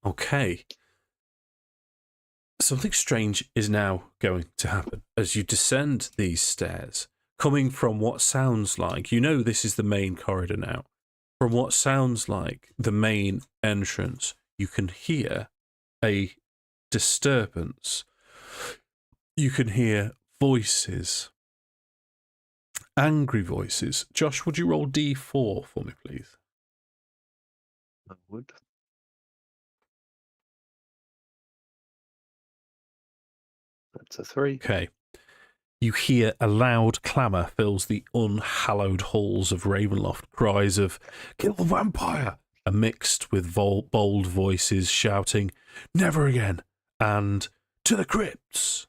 Okay. Something strange is now going to happen as you descend these stairs, coming from what sounds like, you know, this is the main corridor now. From what sounds like the main entrance, you can hear a disturbance. You can hear voices, angry voices. Josh, would you roll D4 for me, please? I would. That's a 3. Okay. You hear a loud clamour fills the unhallowed halls of Ravenloft. Cries of, "Kill the vampire!" are mixed with bold voices shouting, "Never again!" and "To the crypts!"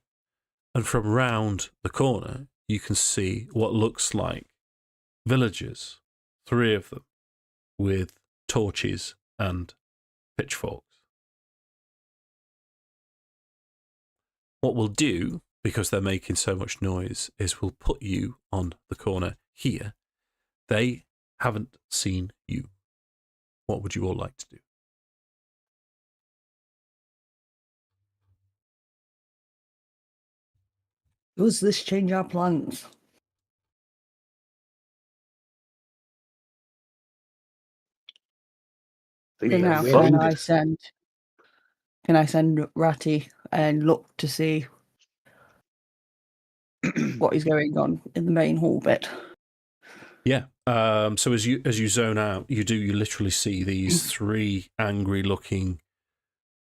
And from round the corner, you can see what looks like villagers, 3 of them, with torches and pitchforks. What we'll do, because they're making so much noise, is we'll put you on the corner here. They haven't seen you. What would you all like to do? Does this change our plans? I think For Yeah, now, they're we're can fucked. I send Ratty and look to see what is going on in the main hall bit? Yeah. So as you zone out, you literally see these 3 angry-looking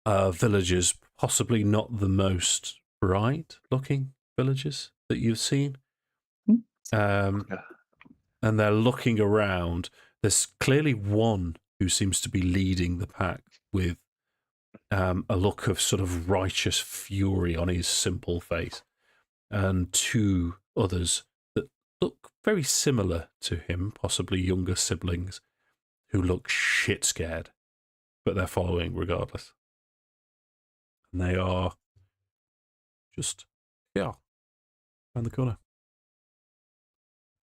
villagers, possibly not the most bright-looking villagers that you've seen. And they're looking around. There's clearly one who seems to be leading the pack with a look of sort of righteous fury on his simple face, and 2 others that look very similar to him, possibly younger siblings, who look shit scared, but they're following regardless. And they are just, around the corner.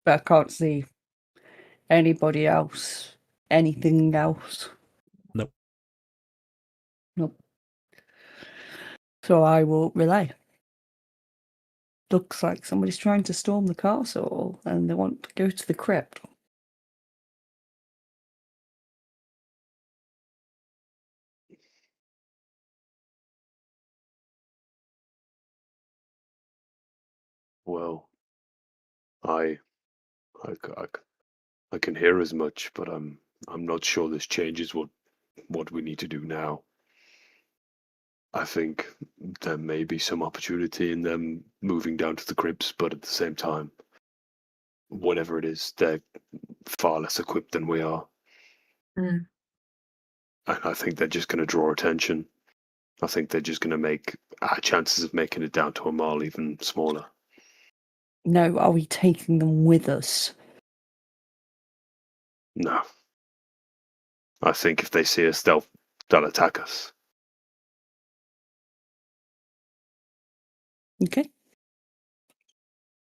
But I can't see anybody else, anything else. Nope. Nope. So I will relay. Looks like somebody's trying to storm the castle and they want to go to the crypt. Well, I can hear as much, but I'm not sure this changes what we need to do now. I think there may be some opportunity in them moving down to the crypts, but at the same time, whatever it is, they're far less equipped than we are. Mm. And I think they're just going to draw attention. I think they're just going to make our chances of making it down to a mall even smaller. No, are we taking them with us? No. I think if they see us, they'll attack us. Okay.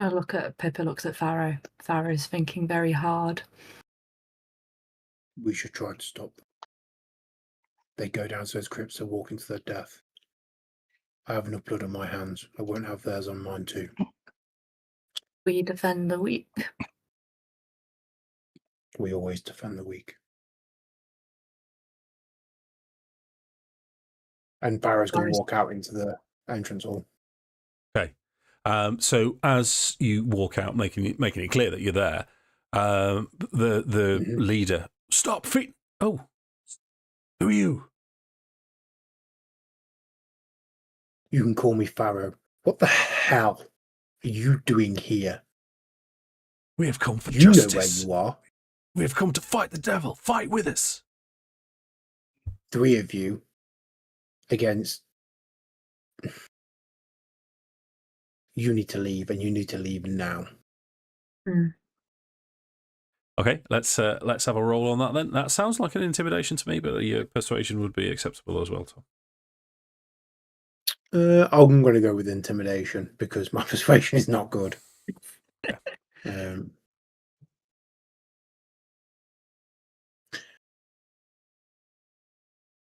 I look at Pippa, looks at Farrow. Farrow's thinking very hard. We should try to stop them. They go down to those crypts and walk into their death. I have enough blood on my hands. I won't have theirs on mine too. We defend the weak. We always defend the weak. And Barrow's going to walk out into the entrance hall. Okay. So as you walk out, making it clear that you're there, the leader, "Stop, feet! Oh, Who are you? You can call me Farrow. What the hell are you doing here? We have come for You justice. know where you are. We have come to fight the devil. Fight with us. 3 of you against... You need to leave, and you need to leave now. Okay, let's have a roll on that then. That sounds like an intimidation to me, but your persuasion would be acceptable as well, Tom. I'm going to go with intimidation because my persuasion is not good.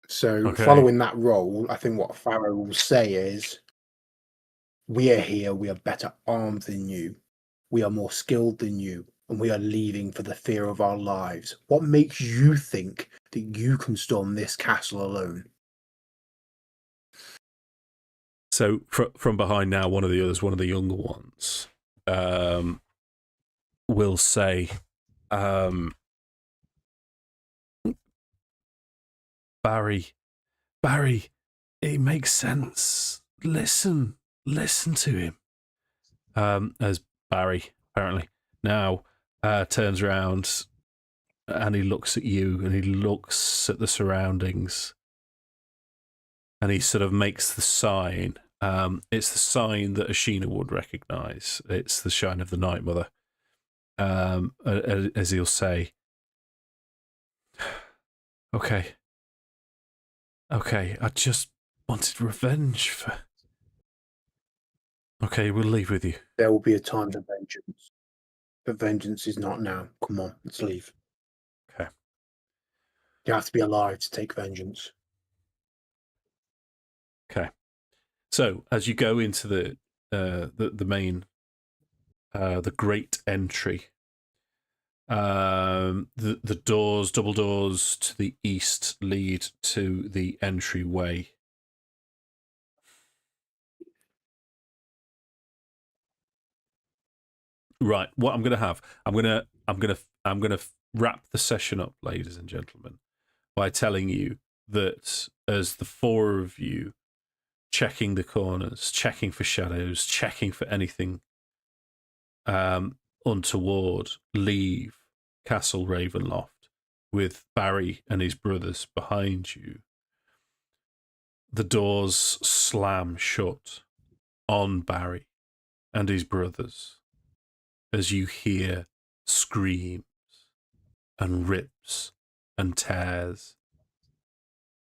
So following that roll, I think what Farrow will say is, we are here, we are better armed than you, we are more skilled than you, and we are leaving for the fear of our lives. What makes you think that you can storm this castle alone? So from behind now, one of the others, one of the younger ones, will say, Barry, it makes sense. Listen to him. As Barry apparently now turns around and he looks at you and he looks at the surroundings and he sort of makes the sign. It's the sign that Ashina would recognise. It's the sign of the Night Mother. As he'll say, okay, I just wanted revenge for... Okay, we'll leave with you. There will be a time for vengeance. But vengeance is not now. Come on, let's leave. Okay. You have to be alive to take vengeance. Okay. So as you go into the main, the great entry, the doors, double doors to the east lead to the entryway. Right. What I'm going to have, I'm going to wrap the session up, ladies and gentlemen, by telling you that as the 4 of you checking the corners, checking for shadows, checking for anything untoward, leave Castle Ravenloft with Barry and his brothers behind you, the doors slam shut on Barry and his brothers as you hear screams and rips and tears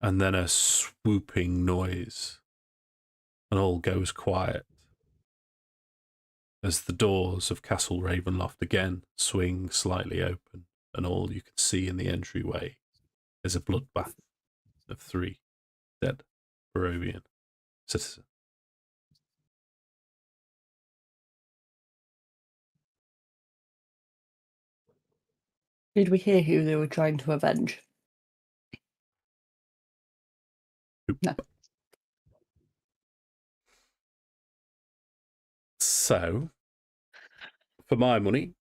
and then a swooping noise, and all goes quiet as the doors of Castle Ravenloft again swing slightly open, and all you can see in the entryway is a bloodbath of 3 dead Barovian citizens. Did we hear who they were trying to avenge? No. So, for my money,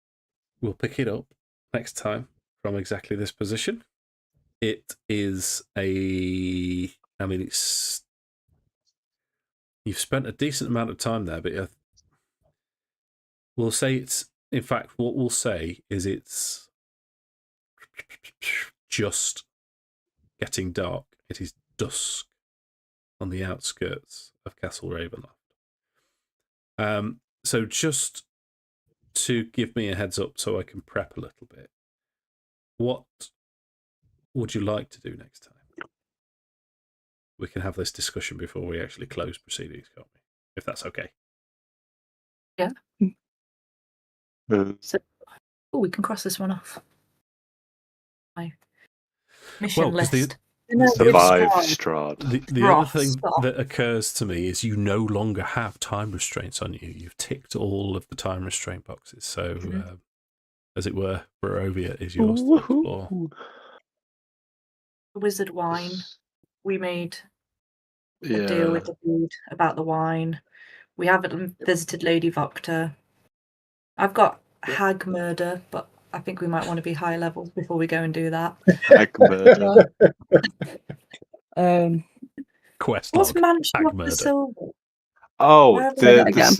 we'll pick it up next time from exactly this position. It is it's... You've spent a decent amount of time there, but we'll say it's... In fact, what we'll say is it's just getting dark. It is dusk on the outskirts of Castle Ravenloft. So just to give me a heads up so I can prep a little bit, what would you like to do next time? We can have this discussion before we actually close proceedings, can't we? If that's okay. Yeah. So, we can cross this one off. My mission list. Survive Strahd. The other thing that occurs to me is you no longer have time restraints on you. You've ticked all of the time restraint boxes. So, as it were, Barovia is yours to explore. Wizard wine. We made a deal with the dude about the wine. We haven't visited Lady Voctor. I've got hag murder, but I think we might want to be high levels before we go and do that. Hag murder. Quest What's log. Mansion Hag of the murder. Silver? Oh, Where Say that the again.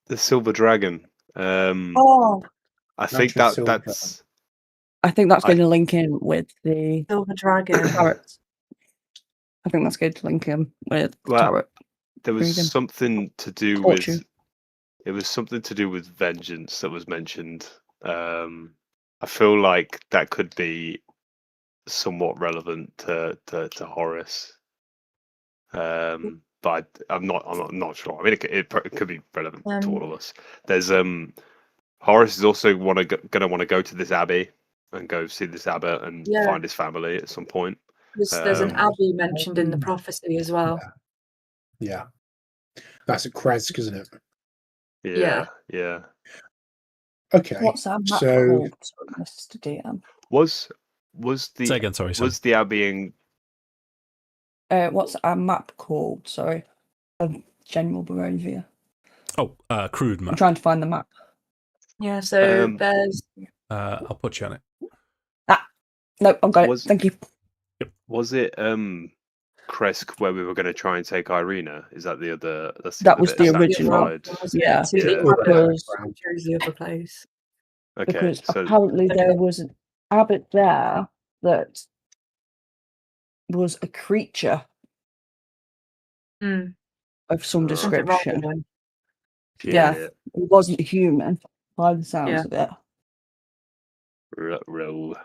the silver dragon. Oh, I think Mansion of Silver that's. I think that's I- going to link in with the Silver Dragon. turrets. I think that's going to link in with the Well, turret. There was Regan. something to do Fortune. with. It was something to do with vengeance that was mentioned. I feel like that could be somewhat relevant to Horace. But I'm not sure. I mean, it could be relevant to all of us. There's Horace is also gonna want to go to this abbey and go see this abbot and Yeah. find his family at some point. There's an abbey mentioned in the prophecy as well. Yeah. That's at Kresk, isn't it? Yeah. Okay. What's that map so called, Mr. DM? Was Say the again, sorry, Sam. was the abbey in What's our map called? Sorry. Of General Barovia. Oh, crude I'm map. trying to find the map. Yeah, so there's I'll put you on it. No, I've got Was- it. Thank you. Was it Kresk where we were going to try and take Irina? Is that the other? That was the original. Yeah, to the yeah. abbot, because chose the other place. Okay, because so apparently there was an abbot there that was a creature Mm. of some Oh. Something wrong description. with him. Yeah. It wasn't human by the sounds Yeah. of it, Roll.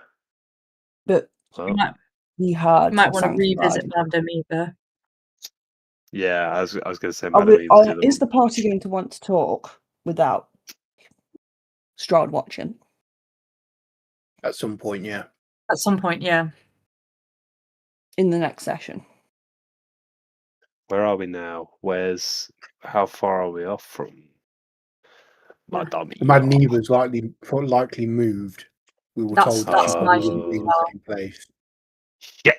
but Well, You might, he had. you might want to sanctified. revisit Wyndam either. yeah, I was going to say, Are Madam we- Eve's the other is one. the party going to want to talk without Strahd watching? at some point, yeah. At some point, yeah. In the next session. Where are we now? How far are we off from Yeah. Madame Eve? Madam Eve was likely moved. We were That's- told that's that my we wouldn't be in the thought. same place. Yeah.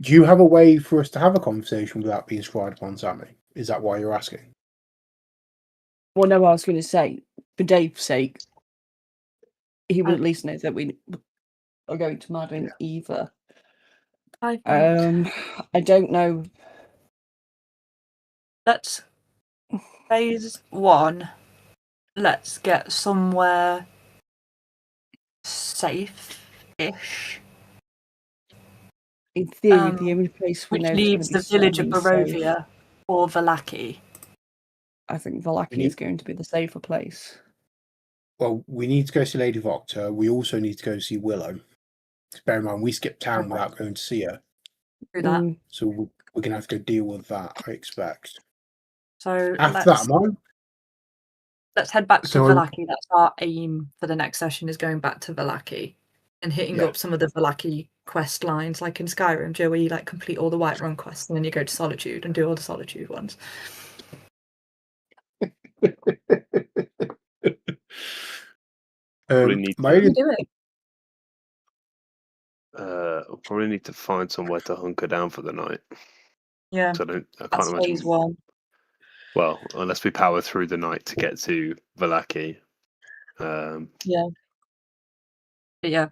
Do you have a way for us to have a conversation without being scried upon, Sammi? Is that why you're asking? Well, no, I was going to say, for Dave's sake, he would at least know that we are going to Madam Eva. I think I don't know. let's phase 1. Let's get somewhere safe-ish, In theory, the only place we which know leaves the is gonna be village of semi-safe. Barovia or Valaki. I think Valaki is going to be the safer place. Well, we need to go see Lady Vocta. We also need to go see Willow. Bear in mind, we skipped town Okay. without going to see her. Do that. Mm, So we're going to have to go deal with that, I expect. So After that, let's head back to So- Valaki. That's our aim for the next session, is going back to Valaki and hitting Yeah. up some of the Valaki quest lines, like in Skyrim, Joe, where you like complete all the Whiterun quests and then you go to Solitude and do all the Solitude ones. Probably need my to- only- Do it. We'll probably need to find somewhere to hunker down for the night. Yeah, So I can't that's imagine. phase 1. Well, unless we power through the night to get to Valaki. Yeah. But yeah,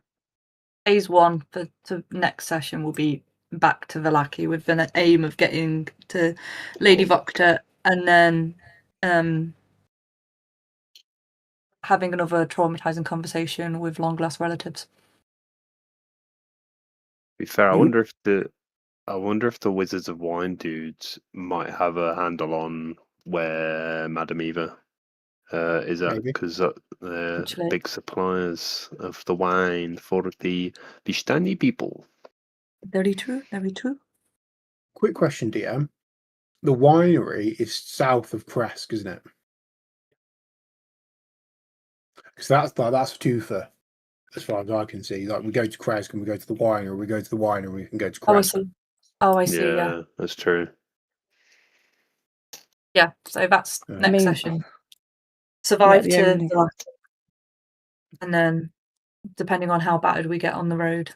phase 1 for next session will be back to Valaki with an aim of getting to Lady Vocta and then having another traumatizing conversation with long lost relatives. To be fair, I Mhm. wonder if the Wizards of Wine dudes might have a handle on where Madame Eva is at, Maybe. because they're Actually. big suppliers of the wine for the Vistani people. Very true, very true. Quick question, DM. The winery is south of Kresk, isn't it? Because that's a twofer, as far as I can see. Like, we go to Kresk and we go to the winery, we go to the winery, we can go to Oh, I Kresk. see. Oh, I see, yeah. That's true. Yeah, so that's Yeah. next I mean, session. Survive the to only- Valaki. And then, depending on how battered we get on the road,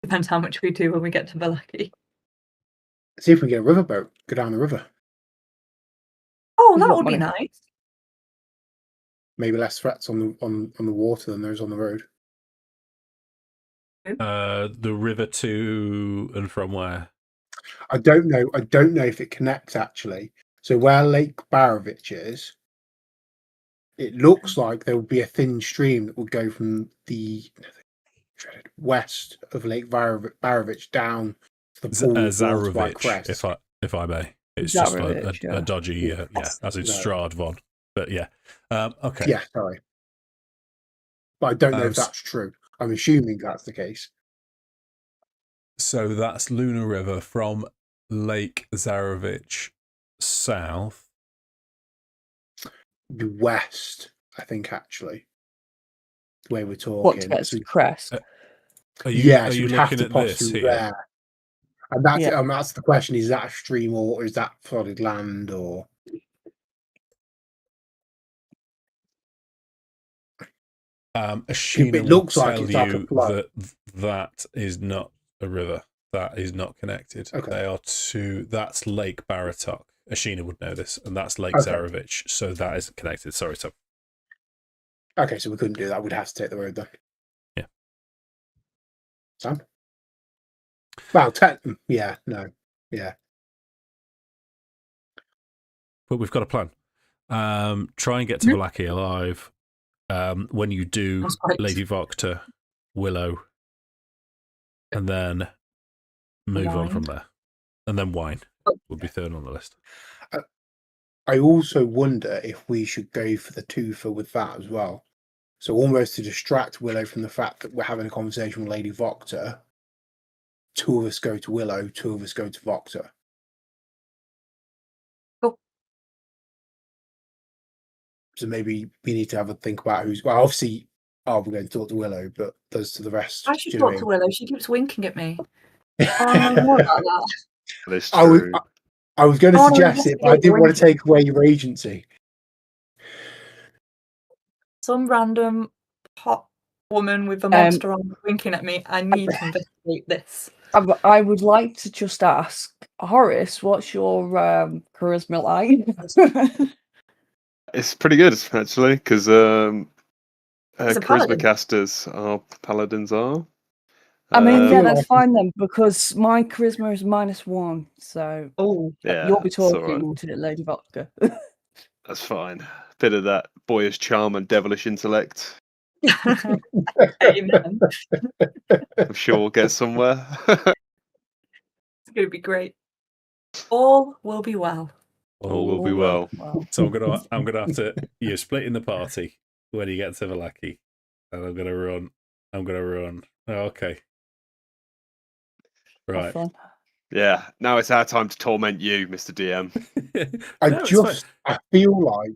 depends how much we do when we get to Valaki. See if we can get a riverboat, go down the river. Oh, We've that got would be money. nice. maybe less threats on the water than there is on the road. The river to and from where? I don't know. I don't know if it connects actually. So where Lake Barovich is, it looks like there would be a thin stream that would go from the west of Lake Barovich down to the pool towards White Zarovich, Crest. if I may. It's just Zarovich, a dodgy, Yeah. as in No. Strahd Von. But yeah, okay. Yeah, sorry. But I don't know if that's true. I'm assuming that's the case. So that's Luna River from Lake Zarovich south. The west, I think, actually. The way we're talking. What to get So, crest? Are you so looking we'd have to at pass this through here? there. And that's the question: is that a stream or is that flooded land? Or Ashina it looks will like tell it's like a you flood. that is not a river. That is not connected. Okay. They are two. That's Lake Baratok. Ashina would know this, and that's Lake Okay. Zarovich. So that isn't connected. Sorry, Tom. Okay, so we couldn't do that. We'd have to take the road then. Yeah. Sam? Well, yeah, no, yeah. But we've got a plan. Try and get to Vallaki alive. When you do, That's right. Lady Voctor, Willow, and then move on from there. And then wine will be third on the list. I also wonder if we should go for the twofer with that as well. So almost to distract Willow from the fact that we're having a conversation with Lady Voctor, two of us go to Willow, two of us go to Voctor. Cool. So maybe we need to have a think about who's... Well, obviously, we're going to talk to Willow, but those to the rest... I should talk to Willow. She keeps winking at me. I I want to know more about that. That's true. I was going to I wanna suggest it, but I investigate didn't want to winking. take away your agency. Some random hot woman with a monster arm winking at me. I need to investigate this. I would like to just ask, Horace, what's your charisma like? It's pretty good actually, because He's a charisma paladin. casters are paladins are. I mean, yeah, that's like- fine then, because my charisma is -1, so Oh, Yeah, you'll be it's all talking right. to Lady Vodka. That's fine. Bit of that boyish charm and devilish intellect. amen. I'm sure we'll get somewhere. It's going to be great. All will be well. All will be well. Well, So I'm gonna have to. You're splitting the party when you get to Vallaki, and I'm gonna run. Oh, okay. have Right. fun. Yeah. Now it's our time to torment you, Mr. DM. No, I feel like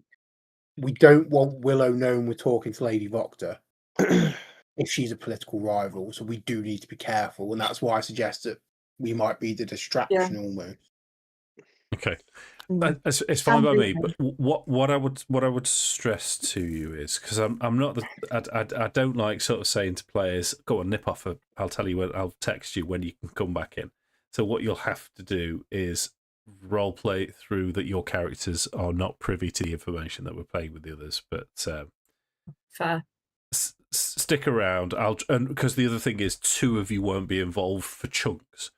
we don't want Willow knowing we're talking to Lady Voctor if she's a political rival, so we do need to be careful, and that's why I suggest that we might be the distraction almost. okay. Mm. It's fine by me. Absolutely. But what I would stress to you is because I'm not I don't like sort of saying to players, go on, nip off. I'll tell you when. I'll text you when you can come back in. So what you'll have to do is role play through that your characters are not privy to the information that we're playing with the others. But Fair. stick around. Because the other thing is, two of you won't be involved for chunks.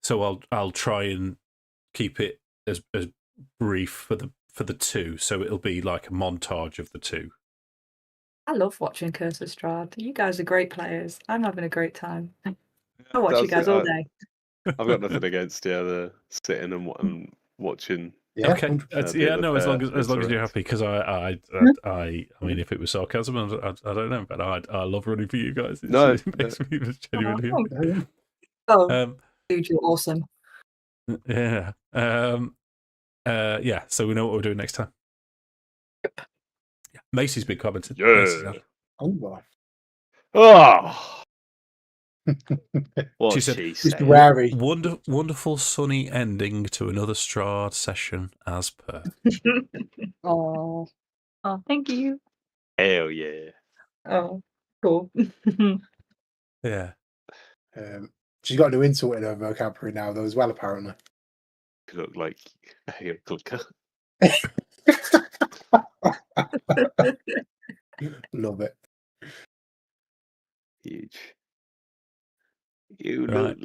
So I'll try and keep it as brief for the two. So it'll be like a montage of the two. I love watching Curse of Strahd. You guys are great players. I'm having a great time. I watch you guys all day. I've got nothing against the sitting and watching. Yeah, Okay. 100%. Yeah, No. As long as you're interact. happy, because I mean, if it was sarcasm, I don't know, but I love running for you guys. It makes me genuinely. Oh, Yeah. oh, dude, you're awesome. Yeah. Yeah. So we know what we're doing next time. Yep. Yeah. Macy's been commenting. Yeah. Macy's had- Oh, well. Oh, what She she said, Just said. wary. Wonderful sunny ending to another Strahd session as per. Oh, Oh, thank you. Hell yeah. Oh, cool. Yeah. She's got a new insult in her vocabulary now, though, as well, apparently. You look like a clicker.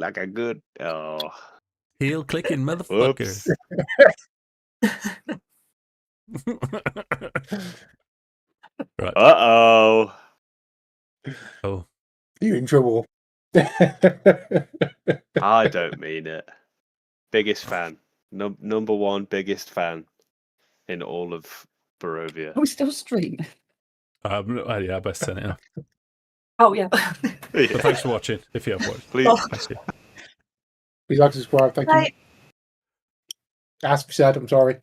like a good. Oh, Heel clicking motherfucker. Right. Uh-oh. Oh, You're in trouble. I don't mean it. Biggest fan. Number one biggest fan in all of Barovia. Are we still streaming? yeah, I best turn it off. Oh yeah. But thanks for watching. If you have watched, Please. Oh. thank you. Please like, subscribe. Thank you. Right. As we said, I'm sorry.